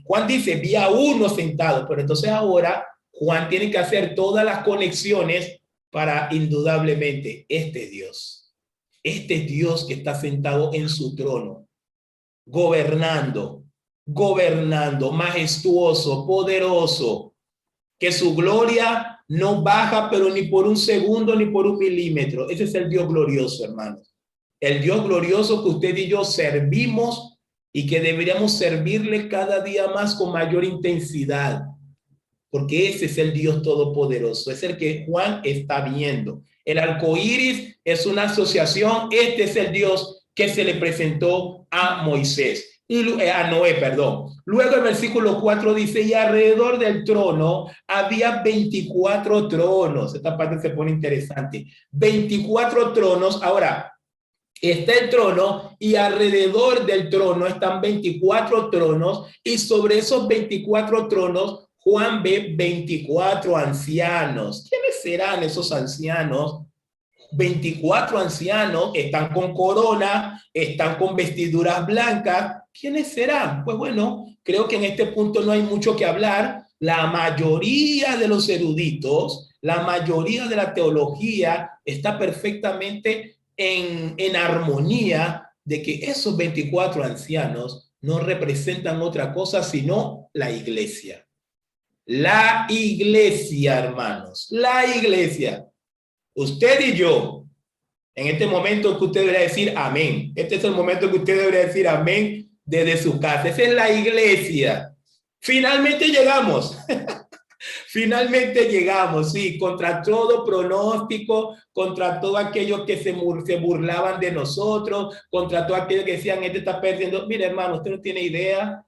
Juan dice, vi a uno sentado. Pero entonces ahora Juan tiene que hacer todas las conexiones para indudablemente este Dios que está sentado en su trono, gobernando, majestuoso, poderoso, que su gloria no baja, pero ni por un segundo, ni por un milímetro. Ese es el Dios glorioso, hermanos. El Dios glorioso que usted y yo servimos y que deberíamos servirle cada día más con mayor intensidad. Porque ese es el Dios todopoderoso, es el que Juan está viendo. El arco iris es una asociación, este es el Dios que se le presentó a Moisés, a Noé, perdón. Luego el versículo 4 dice, y alrededor del trono había 24 tronos. Esta parte se pone interesante. 24 tronos. Ahora, está el trono y alrededor del trono están 24 tronos y sobre esos 24 tronos Juan ve 24 ancianos. ¿Quiénes serán esos ancianos? 24 ancianos, están con corona, están con vestiduras blancas. ¿Quiénes serán? Pues bueno, creo que en este punto no hay mucho que hablar. La mayoría de los eruditos, la mayoría de la teología está perfectamente en armonía de que esos 24 ancianos no representan otra cosa sino la iglesia. La iglesia, hermanos, la iglesia. Usted y yo, en este momento que usted debería decir amén. Este es el momento que usted debería decir amén desde su casa. Esa es la iglesia. Finalmente llegamos. Finalmente llegamos, sí, contra todo pronóstico, contra todo aquellos que se burlaban de nosotros, contra todo aquellos que decían, este está perdiendo. Mire, hermano, usted no tiene idea,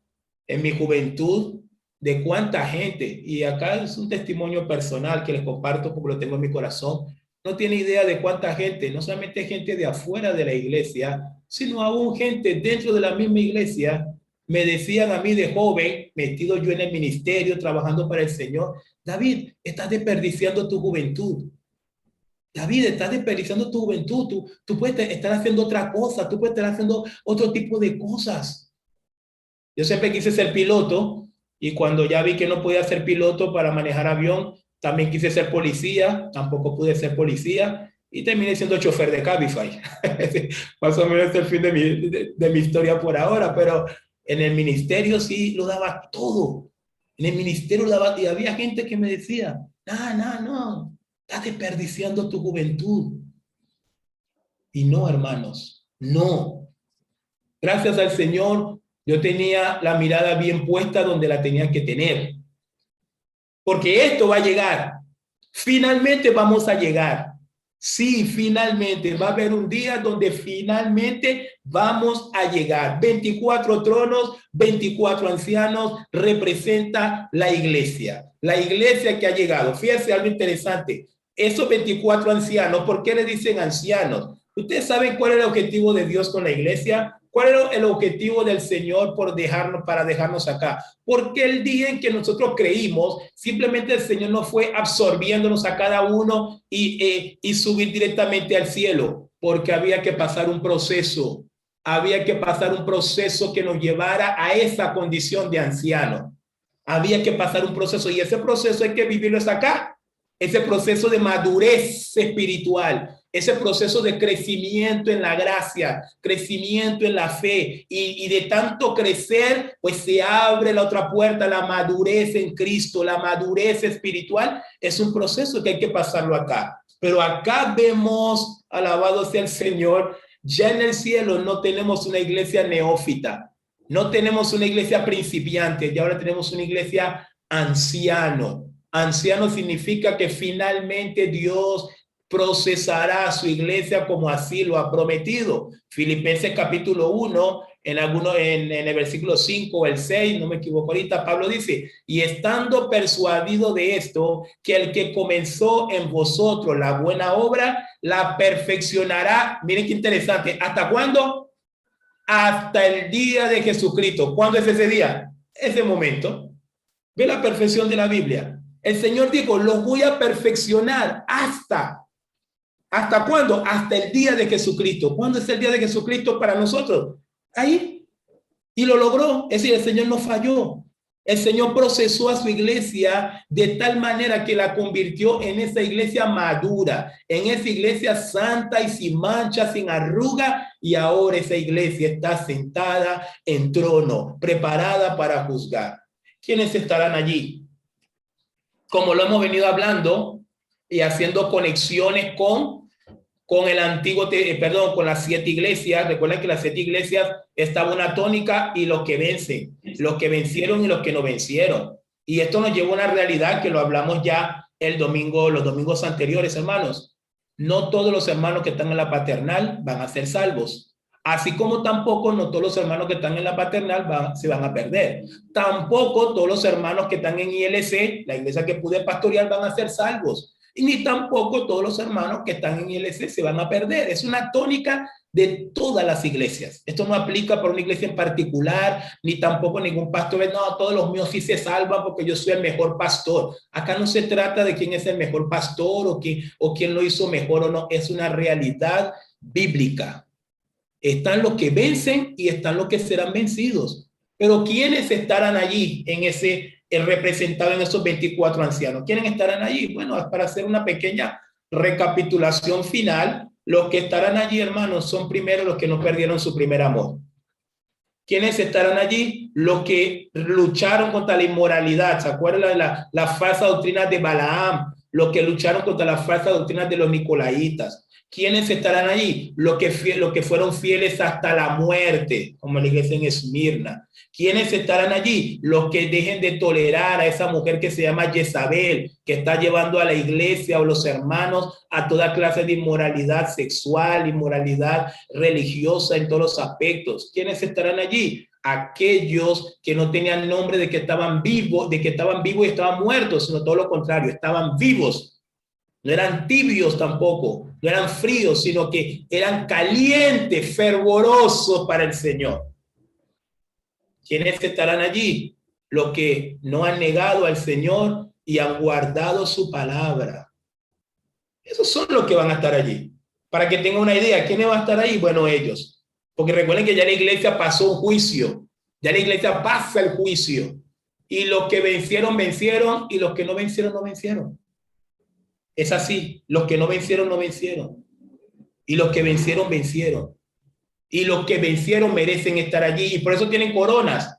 en mi juventud, de cuánta gente, y acá es un testimonio personal que les comparto porque lo tengo en mi corazón, no tiene idea de cuánta gente, no solamente gente de afuera de la iglesia, sino aún gente dentro de la misma iglesia, me decían a mí de joven, metido yo en el ministerio, trabajando para el Señor, David, estás desperdiciando tu juventud. David, estás desperdiciando tu juventud. Tú puedes estar haciendo otra cosa, tú puedes estar haciendo otro tipo de cosas. Yo siempre quise ser piloto y cuando ya vi que no podía ser piloto para manejar avión, también quise ser policía, tampoco pude ser policía y terminé siendo chofer de Cabify. Más o menos es el fin de mi historia por ahora, pero en el ministerio sí lo daba todo. En el ministerio lo daba, y había gente que me decía, no, estás desperdiciando tu juventud. Y no, hermanos, no. Gracias al Señor, yo tenía la mirada bien puesta donde la tenía que tener. Porque esto va a llegar. Finalmente vamos a llegar. Sí, finalmente va a haber un día donde finalmente vamos a llegar. 24 tronos, 24 ancianos, representa la iglesia. La iglesia que ha llegado. Fíjense algo interesante. Esos 24 ancianos, ¿por qué le dicen ancianos? ¿Ustedes saben cuál era el objetivo de Dios con la iglesia? ¿Cuál era el objetivo del Señor para dejarnos acá? Porque el día en que nosotros creímos, simplemente el Señor nos fue absorbiéndonos a cada uno y subir directamente al cielo, porque había que pasar un proceso. Había que pasar un proceso que nos llevara a esa condición de anciano. Había que pasar un proceso y ese proceso hay que vivirlo acá. Ese proceso de madurez espiritual. Ese proceso de crecimiento en la gracia, crecimiento en la fe y de tanto crecer, pues se abre la otra puerta, la madurez en Cristo, la madurez espiritual. Es un proceso que hay que pasarlo acá. Pero acá vemos, alabado sea el Señor, ya en el cielo no tenemos una iglesia neófita. No tenemos una iglesia principiante, y ahora tenemos una iglesia anciano. Anciano significa que finalmente Dios procesará a su iglesia como así lo ha prometido. Filipenses capítulo 1, en el versículo 5 o el 6, no me equivoco ahorita, Pablo dice, y estando persuadido de esto, que el que comenzó en vosotros la buena obra, la perfeccionará. Miren qué interesante. ¿Hasta cuándo? Hasta el día de Jesucristo. ¿Cuándo es ese día? Ese momento. Ve la perfección de la Biblia. El Señor dijo, los voy a perfeccionar hasta. ¿Hasta cuándo? Hasta el día de Jesucristo. ¿Cuándo es el día de Jesucristo para nosotros? Ahí. Y lo logró. Es decir, el Señor no falló. El Señor procesó a su iglesia de tal manera que la convirtió en esa iglesia madura, en esa iglesia santa y sin mancha, sin arruga, y ahora esa iglesia está sentada en trono, preparada para juzgar. ¿Quiénes estarán allí? Como lo hemos venido hablando y haciendo conexiones con el antiguo, con las 7 iglesias. Recuerden que las 7 iglesias estaba una tónica y los que vencen, los que vencieron y los que no vencieron. Y esto nos lleva a una realidad que lo hablamos ya los domingos anteriores, hermanos. No todos los hermanos que están en la paternal van a ser salvos. Así como tampoco no todos los hermanos que están en la paternal se van a perder. Tampoco todos los hermanos que están en ILC, la iglesia que pude pastorear, van a ser salvos. Y ni tampoco todos los hermanos que están en ILC se van a perder. Es una tónica de todas las iglesias. Esto no aplica para una iglesia en particular, ni tampoco ningún pastor. No, todos los míos sí se salvan porque yo soy el mejor pastor. Acá no se trata de quién es el mejor pastor o quién lo hizo mejor o no. Es una realidad bíblica. Están los que vencen y están los que serán vencidos. Pero ¿quiénes estarán allí representado en esos 24 ancianos? ¿Quiénes estarán allí? Bueno, para hacer una pequeña recapitulación final, los que estarán allí, hermanos, son primero los que no perdieron su primer amor. ¿Quiénes estarán allí? Los que lucharon contra la inmoralidad. ¿Se acuerdan de la falsa doctrina de Balaam? Los que lucharon contra la falsa doctrina de los nicolaitas. ¿Quiénes estarán allí? Los que fueron fieles hasta la muerte, como la iglesia en Esmirna. ¿Quiénes estarán allí? Los que dejen de tolerar a esa mujer que se llama Jezabel, que está llevando a la iglesia o los hermanos a toda clase de inmoralidad sexual, inmoralidad religiosa en todos los aspectos. ¿Quiénes estarán allí? Aquellos que no tenían nombre de que estaban vivos y estaban muertos, sino todo lo contrario, estaban vivos. No eran tibios tampoco, no eran fríos, sino que eran calientes, fervorosos para el Señor. ¿Quiénes estarán allí? Los que no han negado al Señor y han guardado su palabra. Esos son los que van a estar allí. Para que tengan una idea, ¿quiénes van a estar ahí? Bueno, ellos. Porque recuerden que ya la iglesia pasó un juicio. Ya la iglesia pasa el juicio. Y los que vencieron, vencieron. Y los que no vencieron, no vencieron. Es así, los que no vencieron, no vencieron. Y los que vencieron, vencieron. Y los que vencieron merecen estar allí. Y por eso tienen coronas.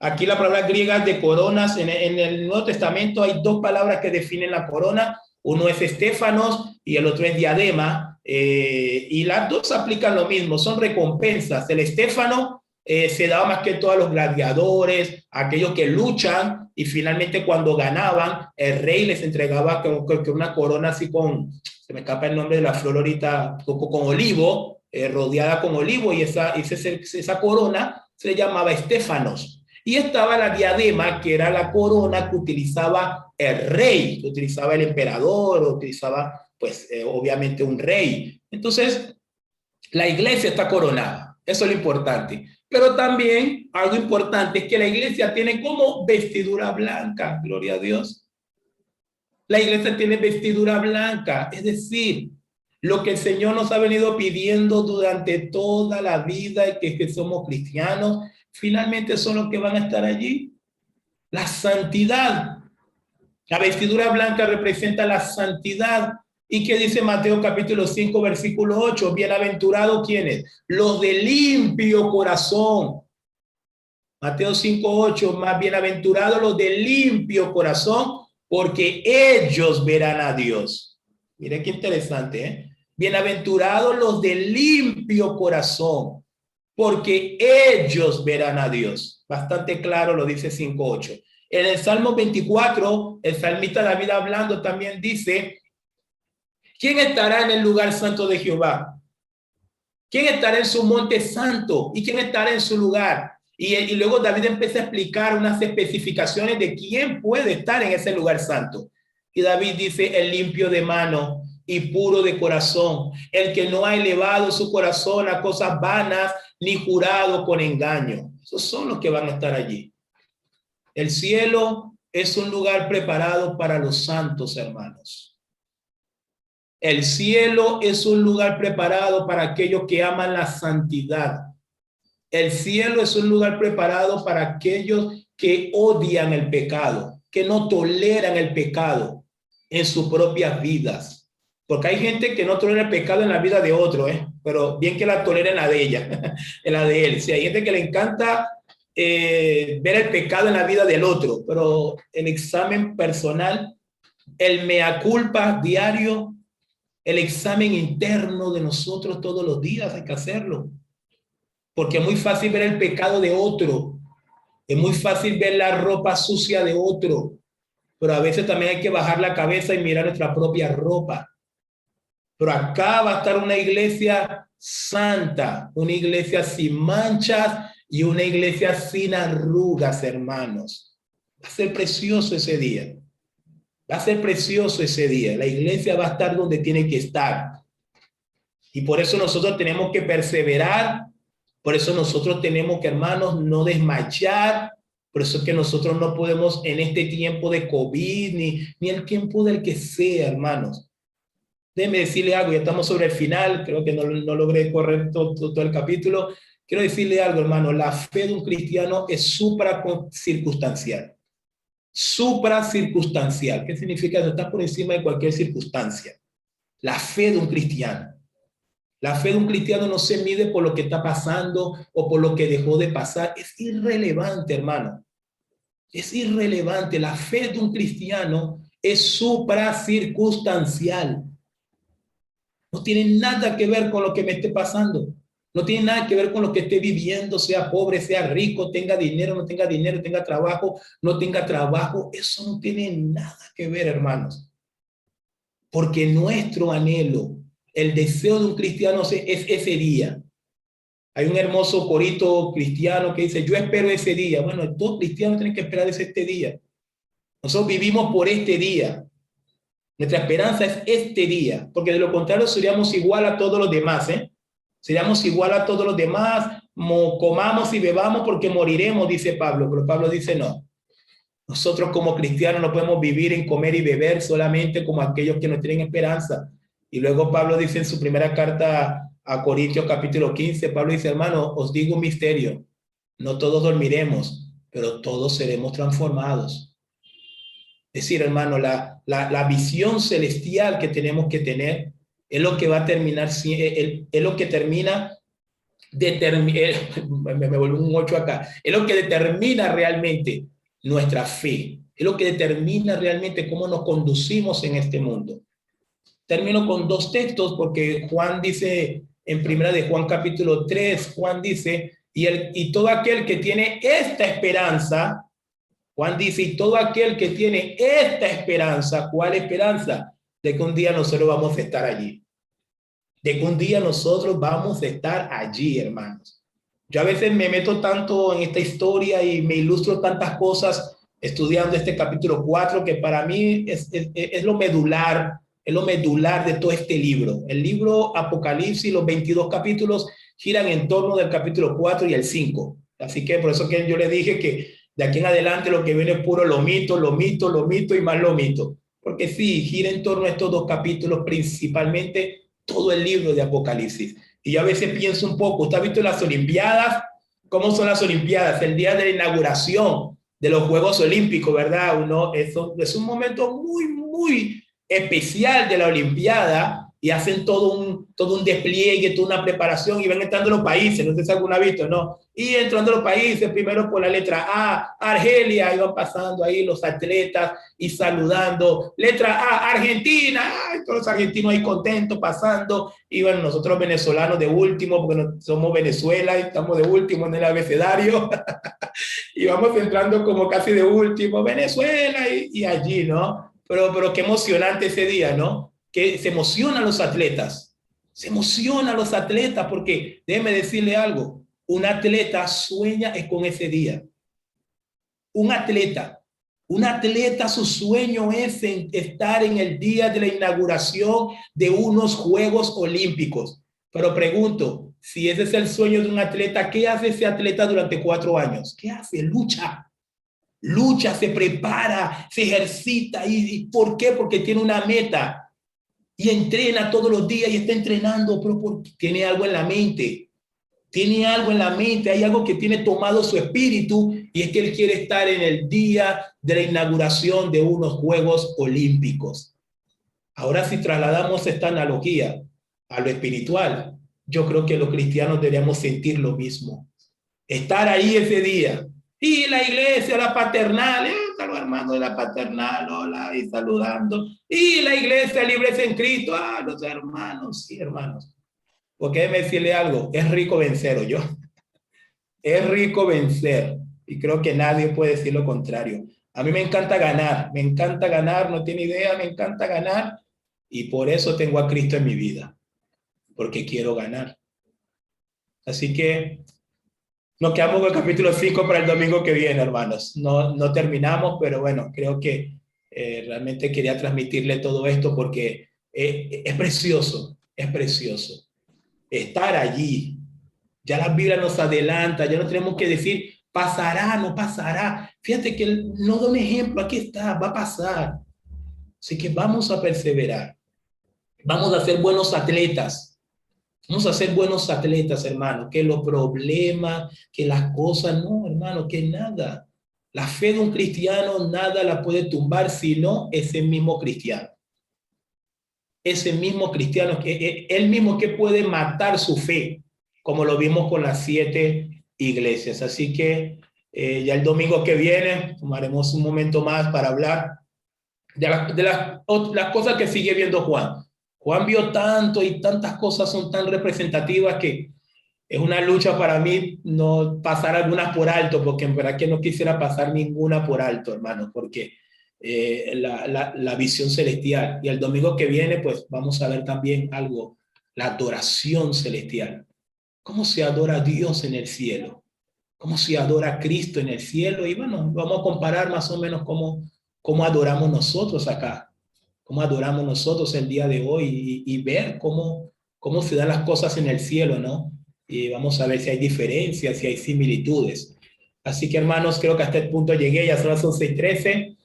Aquí la palabra griega de coronas, en el Nuevo Testamento hay 2 palabras que definen la corona. Uno es estéfanos y el otro es diadema. Y las 2 aplican lo mismo, son recompensas. El estéfano se daba más que todo a los gladiadores, a aquellos que luchan, y finalmente cuando ganaban, el rey les entregaba que una corona así se me escapa el nombre de la flor ahorita, con olivo, rodeada con olivo, y esa corona se llamaba estéfanos. Y estaba la diadema, que era la corona que utilizaba el rey, que utilizaba el emperador, o utilizaba, pues, obviamente un rey. Entonces, la iglesia está coronada, eso es lo importante. Pero también algo importante es que la iglesia tiene como vestidura blanca, gloria a Dios. La iglesia tiene vestidura blanca, es decir, lo que el Señor nos ha venido pidiendo durante toda la vida y que somos cristianos, finalmente son los que van a estar allí. La santidad. La vestidura blanca representa la santidad. ¿Y qué dice Mateo capítulo 5, versículo 8? Bienaventurados, ¿quiénes? Los de limpio corazón. Mateo 5, 8, más bienaventurados los de limpio corazón, porque ellos verán a Dios. Miren qué interesante, ¿eh? Bienaventurados los de limpio corazón. porque ellos verán a Dios. Bastante claro lo dice 5:8. En el Salmo 24, el salmista David hablando también dice, ¿quién estará en el lugar santo de Jehová? ¿Quién estará en su monte santo? ¿Y quién estará en su lugar? Y luego David empieza a explicar unas especificaciones de quién puede estar en ese lugar santo. Y David dice, el limpio de mano y puro de corazón, el que no ha elevado su corazón a cosas vanas, ni jurado con engaño. Esos son los que van a estar allí. El cielo es un lugar preparado para los santos, hermanos. El cielo es un lugar preparado para aquellos que aman la santidad. El cielo es un lugar preparado para aquellos que odian el pecado, que no toleran el pecado en sus propias vidas. Porque hay gente que no tolera el pecado en la vida de otro, pero bien que la tolera en la de ella, en la de él. Si hay gente que le encanta ver el pecado en la vida del otro, pero el examen personal, el mea culpa diario, el examen interno de nosotros todos los días hay que hacerlo. Porque es muy fácil ver el pecado de otro. Es muy fácil ver la ropa sucia de otro. Pero a veces también hay que bajar la cabeza y mirar nuestra propia ropa. Pero acá va a estar una iglesia santa, una iglesia sin manchas y una iglesia sin arrugas, hermanos. Va a ser precioso ese día. Va a ser precioso ese día. La iglesia va a estar donde tiene que estar. Y por eso nosotros tenemos que perseverar. Por eso nosotros tenemos que, hermanos, no desmayar. Por eso es que nosotros no podemos en este tiempo de COVID, ni el tiempo del que sea, hermanos. Déjenme decirle algo, ya estamos sobre el final, creo que no logré correr todo el capítulo. Quiero decirle algo, hermano, la fe de un cristiano es supracircunstancial. Supracircunstancial. ¿Qué significa eso? Está por encima de cualquier circunstancia. La fe de un cristiano. La fe de un cristiano no se mide por lo que está pasando o por lo que dejó de pasar. Es irrelevante, hermano. Es irrelevante. La fe de un cristiano es supracircunstancial. No tiene nada que ver con lo que me esté pasando. No tiene nada que ver con lo que esté viviendo, sea pobre, sea rico, tenga dinero, no tenga dinero, tenga trabajo, no tenga trabajo. Eso no tiene nada que ver, hermanos. Porque nuestro anhelo, el deseo de un cristiano es ese día. Hay un hermoso corito cristiano que dice, yo espero ese día. Bueno, todos cristianos tienen que esperar este día. Nosotros vivimos por este día. Nuestra esperanza es este día, porque de lo contrario seríamos igual a todos los demás, Seríamos igual a todos los demás, comamos y bebamos porque moriremos, dice Pablo. Pero Pablo dice no. Nosotros como cristianos no podemos vivir en comer y beber solamente como aquellos que no tienen esperanza. Y luego Pablo dice en su primera carta a Corintios capítulo 15, Pablo dice, hermano, os digo un misterio, no todos dormiremos, pero todos seremos transformados. Es decir, hermano, la visión celestial que tenemos que tener es lo que va a terminar, es lo que termina, me vuelvo un 8 acá, es lo que determina realmente nuestra fe, es lo que determina realmente cómo nos conducimos en este mundo. Termino con dos textos porque Juan dice en primera de Juan capítulo 3, Juan dice, y todo aquel que tiene esta esperanza, Juan dice, y todo aquel que tiene esta esperanza, ¿cuál esperanza? De que un día nosotros vamos a estar allí. De que un día nosotros vamos a estar allí, hermanos. Yo a veces me meto tanto en esta historia y me ilustro tantas cosas estudiando este capítulo 4 que para mí es lo medular. Es lo medular de todo este libro. El libro Apocalipsis, los 22 capítulos giran en torno del capítulo 4 y el 5. Así que por eso que yo le dije que de aquí en adelante lo que viene es puro lomito y más lomito. Porque sí, gira en torno a estos dos capítulos, principalmente todo el libro de Apocalipsis. Y yo a veces pienso un poco, ¿usted ha visto las Olimpiadas? ¿Cómo son las Olimpiadas? El día de la inauguración de los Juegos Olímpicos, ¿verdad? Eso es un momento muy, muy especial de la Olimpiada, y hacen todo un despliegue, toda una preparación, y van entrando a los países, no sé si alguno ha visto, ¿no? Y entrando a los países, primero por la letra A, Argelia, y van pasando ahí los atletas y saludando. Letra A, Argentina, ¡ay! Todos los argentinos ahí contentos pasando, y bueno, nosotros venezolanos de último, porque no, somos Venezuela y estamos de último en el abecedario, y vamos entrando como casi de último, Venezuela, y allí, ¿no? Pero qué emocionante ese día, ¿no? Que se emocionan los atletas, porque déjeme decirle algo, un atleta sueña es con ese día. Un atleta, su sueño es estar en el día de la inauguración de unos Juegos Olímpicos. Pero pregunto, si ese es el sueño de un atleta, ¿qué hace ese atleta durante 4 años? ¿Qué hace? Lucha, se prepara, se ejercita. ¿Y por qué? Porque tiene una meta. Y entrena todos los días y está entrenando, pero porque tiene algo en la mente. Hay algo que tiene tomado su espíritu, y es que él quiere estar en el día de la inauguración de unos Juegos Olímpicos. Ahora, si trasladamos esta analogía a lo espiritual, yo creo que los cristianos deberíamos sentir lo mismo. Estar ahí ese día. Y la iglesia, la paternal, a los hermanos de la paternal, hola, y saludando. Y la iglesia Libres en Cristo, los hermanos, sí, hermanos. Porque déjeme decirle algo, es rico vencer, yo. Es rico vencer. Y creo que nadie puede decir lo contrario. A mí me encanta ganar, no tiene idea, me encanta ganar. Y por eso tengo a Cristo en mi vida. Porque quiero ganar. Así que nos quedamos con el capítulo 5 para el domingo que viene, hermanos. No terminamos, pero bueno, creo que realmente quería transmitirle todo esto porque es precioso. Estar allí. Ya la Biblia nos adelanta, ya no tenemos que decir, pasará, no pasará. Fíjate que él nos da un ejemplo, aquí está, va a pasar. Así que vamos a perseverar. Vamos a ser buenos atletas. Vamos a ser buenos atletas, hermano, que los problemas, que las cosas, no, hermano, que nada. La fe de un cristiano nada la puede tumbar, sino ese mismo cristiano. Ese mismo cristiano, que él mismo que puede matar su fe, como lo vimos con las 7 iglesias. Así que ya el domingo que viene tomaremos un momento más para hablar de las cosas que sigue viendo Juan. Juan vio tanto y tantas cosas son tan representativas que es una lucha para mí no pasar algunas por alto, porque en verdad que no quisiera pasar ninguna por alto, hermano, porque la visión celestial. Y el domingo que viene, pues vamos a ver también algo, la adoración celestial. ¿Cómo se adora a Dios en el cielo? ¿Cómo se adora a Cristo en el cielo? Y bueno, vamos a comparar más o menos cómo adoramos nosotros acá. Cómo adoramos nosotros el día de hoy y ver cómo se dan las cosas en el cielo, ¿no? Y vamos a ver si hay diferencias, si hay similitudes. Así que, hermanos, creo que hasta el punto llegué, ya son las 11:13.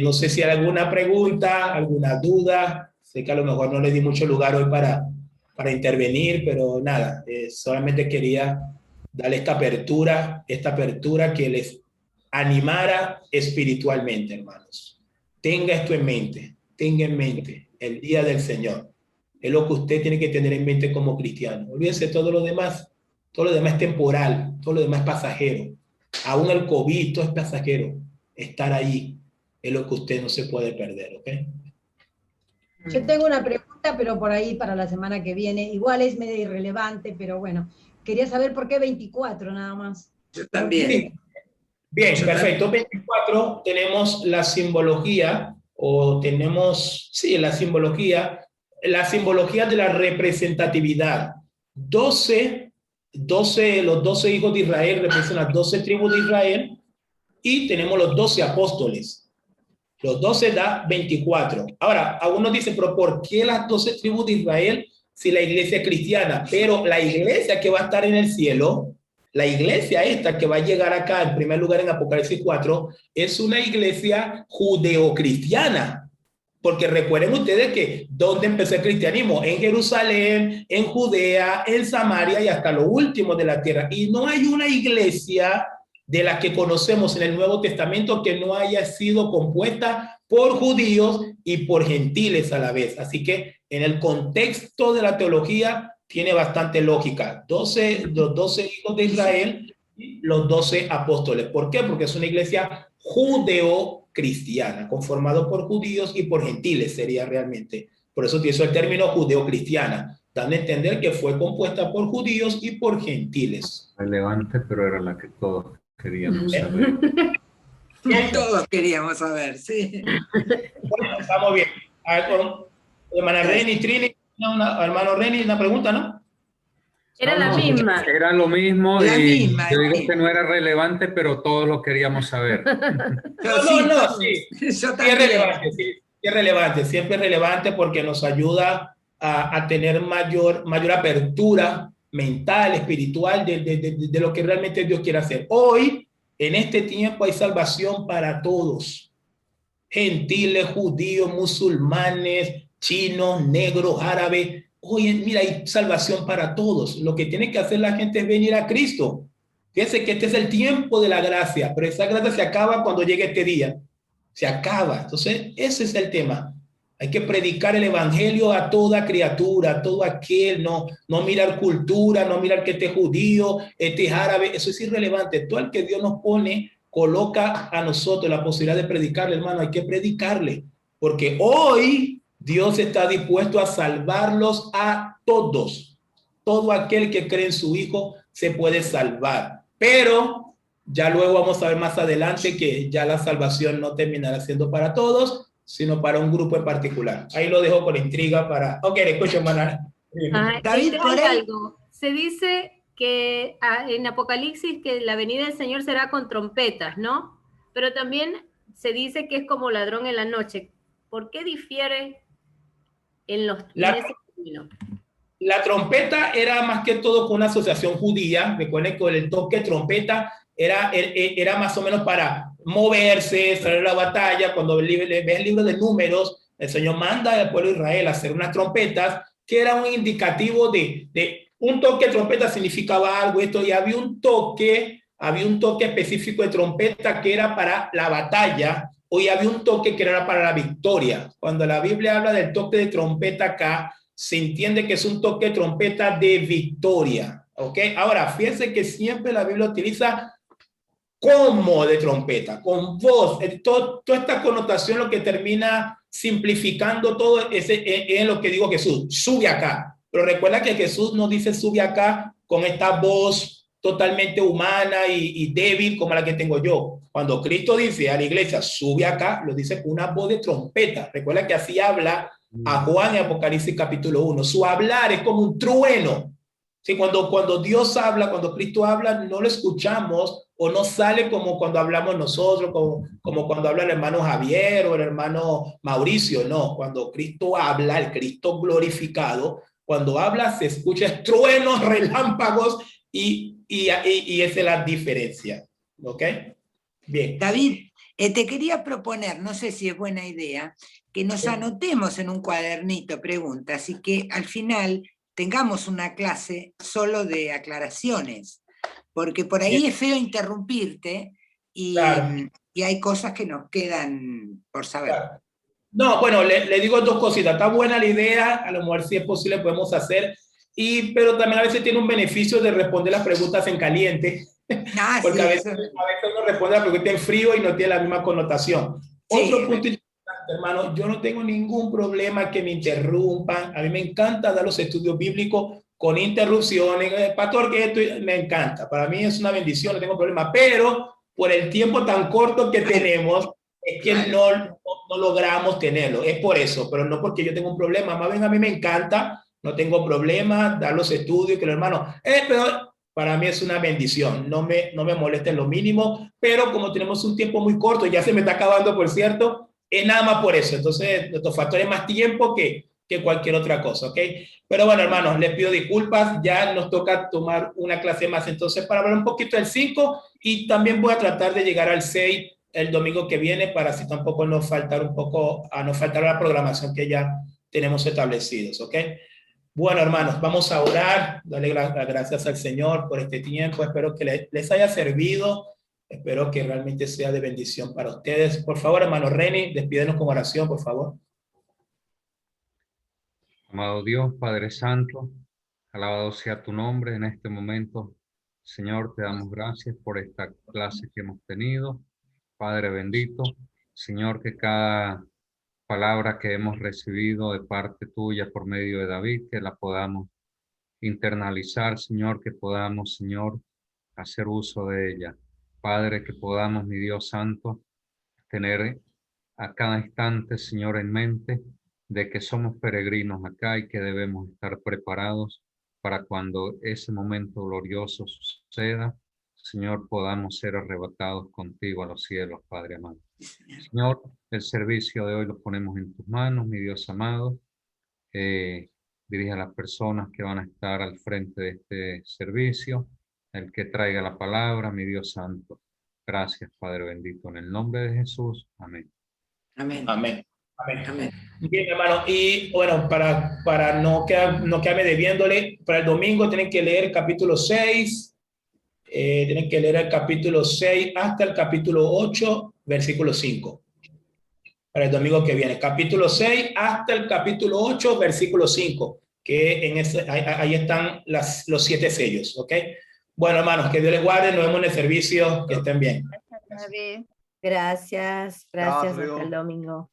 No sé si hay alguna pregunta, alguna duda. Sé que a lo mejor no les di mucho lugar hoy para intervenir, pero nada, solamente quería darle esta apertura que les animara espiritualmente, hermanos. Tenga esto en mente. Tenga en mente el día del Señor. Es lo que usted tiene que tener en mente como cristiano. Olvídense todo lo demás es temporal, todo lo demás es pasajero. Aún el COVID, todo es pasajero. Estar ahí es lo que usted no se puede perder, ¿ok? Yo tengo una pregunta, pero por ahí para la semana que viene. Igual es medio irrelevante, pero bueno. Quería saber por qué 24 nada más. Yo también. Sí. Bien, perfecto. 24 tenemos la simbología, o tenemos, sí, la simbología de la representatividad. 12, los 12 hijos de Israel representan las 12 tribus de Israel, y tenemos los 12 apóstoles. Los 12 da 24. Ahora, algunos dicen, pero ¿por qué las 12 tribus de Israel si la iglesia es cristiana? Pero la iglesia que va a estar en el cielo, la iglesia esta que va a llegar acá en primer lugar en Apocalipsis 4, es una iglesia judeocristiana. Porque recuerden ustedes que ¿dónde empezó el cristianismo? En Jerusalén, en Judea, en Samaria y hasta lo último de la tierra. Y no hay una iglesia de la que conocemos en el Nuevo Testamento que no haya sido compuesta por judíos y por gentiles a la vez. Así que en el contexto de la teología tiene bastante lógica. Los 12 hijos de Israel y los 12 apóstoles. ¿Por qué? Porque es una iglesia judeo-cristiana, conformada por judíos y por gentiles, sería realmente. Por eso utilizó el término judeo-cristiana, dando a entender que fue compuesta por judíos y por gentiles. Relevante, pero era la que todos queríamos saber. Todos queríamos saber, sí. Bueno, estamos bien. Hermana Reni, Trini, hermano Reni, una pregunta, ¿no? Era la misma. Era lo mismo La y misma, yo digo sí. que no era relevante, pero todos lo queríamos saber. Sí. Yo Sí, también. es relevante, sí, es relevante, siempre es relevante porque nos ayuda a tener mayor apertura mental, espiritual de lo que realmente Dios quiere hacer. Hoy, en este tiempo, hay salvación para todos. Gentiles, judíos, musulmanes, chinos, negros, árabes. Hoy, mira, hay salvación para todos. Lo que tiene que hacer la gente es venir a Cristo. Fíjense que este es el tiempo de la gracia, pero esa gracia se acaba cuando llegue este día. Se acaba. Entonces, ese es el tema. Hay que predicar el evangelio a toda criatura, a todo aquel, no mirar cultura, no mirar que este es judío, este es árabe, eso es irrelevante. Todo el que Dios nos pone, coloca a nosotros la posibilidad de predicarle, hermano, hay que predicarle, porque hoy Dios está dispuesto a salvarlos a todos. Todo aquel que cree en su Hijo se puede salvar, pero ya luego vamos a ver más adelante que ya la salvación no terminará siendo para todos, sino para un grupo en particular. Ahí lo dejo con intriga para... Ok, le escucho, hermana. David, por hay ahí- algo. Se dice que en Apocalipsis que la venida del Señor será con trompetas, ¿no? Pero también se dice que es como ladrón en la noche. ¿Por qué difiere en ese término? La trompeta era más que todo con una asociación judía. Recuerden que el toque de trompeta era más o menos para moverse, salir a la batalla. Cuando ves el libro de Números, el Señor manda al pueblo de Israel a hacer unas trompetas, que era un indicativo de un toque de trompeta significaba algo, esto, y había un toque específico de trompeta que era para la batalla, o había un toque que era para la victoria. Cuando la Biblia habla del toque de trompeta acá, se entiende que es un toque de trompeta de victoria, ¿ok? Ahora, fíjense que siempre la Biblia utiliza como de trompeta, con voz. Toda esta connotación lo que termina simplificando todo es lo que digo Jesús, sube acá. Pero recuerda que Jesús no dice sube acá con esta voz totalmente humana y débil como la que tengo yo. Cuando Cristo dice a la iglesia sube acá, lo dice con una voz de trompeta. Recuerda que así habla a Juan en Apocalipsis capítulo 1. Su hablar es como un trueno. Sí, cuando Dios habla, cuando Cristo habla, no lo escuchamos o no sale como cuando hablamos nosotros, como cuando habla el hermano Javier o el hermano Mauricio. No, cuando Cristo habla, el Cristo glorificado, cuando habla se escucha truenos, relámpagos y esa es la diferencia. ¿Ok? Bien. David, te quería proponer, no sé si es buena idea, que nos anotemos en un cuadernito preguntas y que al final tengamos una clase solo de aclaraciones, porque por ahí es feo interrumpirte y, Claro. y hay cosas que nos quedan por saber. Claro. No, bueno, le digo dos cositas. Está buena la idea, a lo mejor si es posible podemos hacer, pero también a veces tiene un beneficio de responder las preguntas en caliente, Ah, porque sí, a veces uno responde la pregunta en frío y no tiene la misma connotación. Sí, Otro punto importante, hermano, yo no tengo ningún problema que me interrumpan. A mí me encanta dar los estudios bíblicos con interrupciones. Pastor, que esto me encanta. Para mí es una bendición, no tengo problema, pero por el tiempo tan corto que tenemos, es que no logramos tenerlo. Es por eso, pero no porque yo tengo un problema. Más bien a mí me encanta, no tengo problema dar los estudios, que los hermanos, pero para mí es una bendición, no me molesta en lo mínimo, pero como tenemos un tiempo muy corto, ya se me está acabando, por cierto, es nada más por eso. Entonces, nuestro factor es más tiempo que cualquier otra cosa, ¿ok? Pero bueno, hermanos, les pido disculpas, ya nos toca tomar una clase más entonces para hablar un poquito del 5 y también voy a tratar de llegar al 6 el domingo que viene para así tampoco nos faltar la programación que ya tenemos establecidos, ¿ok? Bueno, hermanos, vamos a orar, darle gracias al Señor por este tiempo, espero que les haya servido, espero que realmente sea de bendición para ustedes. Por favor, hermano Reni, despídenos con oración, por favor. Amado Dios, Padre Santo, alabado sea tu nombre en este momento. Señor, te damos gracias por esta clase que hemos tenido. Padre bendito, Señor, que cada palabra que hemos recibido de parte tuya por medio de David, que la podamos internalizar, Señor, que podamos, Señor, hacer uso de ella. Padre, que podamos, mi Dios Santo, tener a cada instante, Señor, en mente de que somos peregrinos acá y que debemos estar preparados para cuando ese momento glorioso suceda, Señor, podamos ser arrebatados contigo a los cielos, Padre amado. Señor, el servicio de hoy lo ponemos en tus manos, mi Dios amado. Dirige a las personas que van a estar al frente de este servicio, el que traiga la palabra, mi Dios santo. Gracias, Padre bendito, en el nombre de Jesús. Amén. Amén. Amén. Amén. Amén. Bien, hermano, y bueno, para no quedarme debiéndole, para el domingo tienen que leer el capítulo 6, tienen que leer el capítulo 6 hasta el capítulo 8, versículo 5. Para el domingo que viene, capítulo 6 hasta el capítulo 8, versículo 5, que ahí están los 7 sellos, ¿ok? Bueno, hermanos, que Dios les guarde, nos vemos en el servicio, que estén bien. Gracias, hasta el domingo.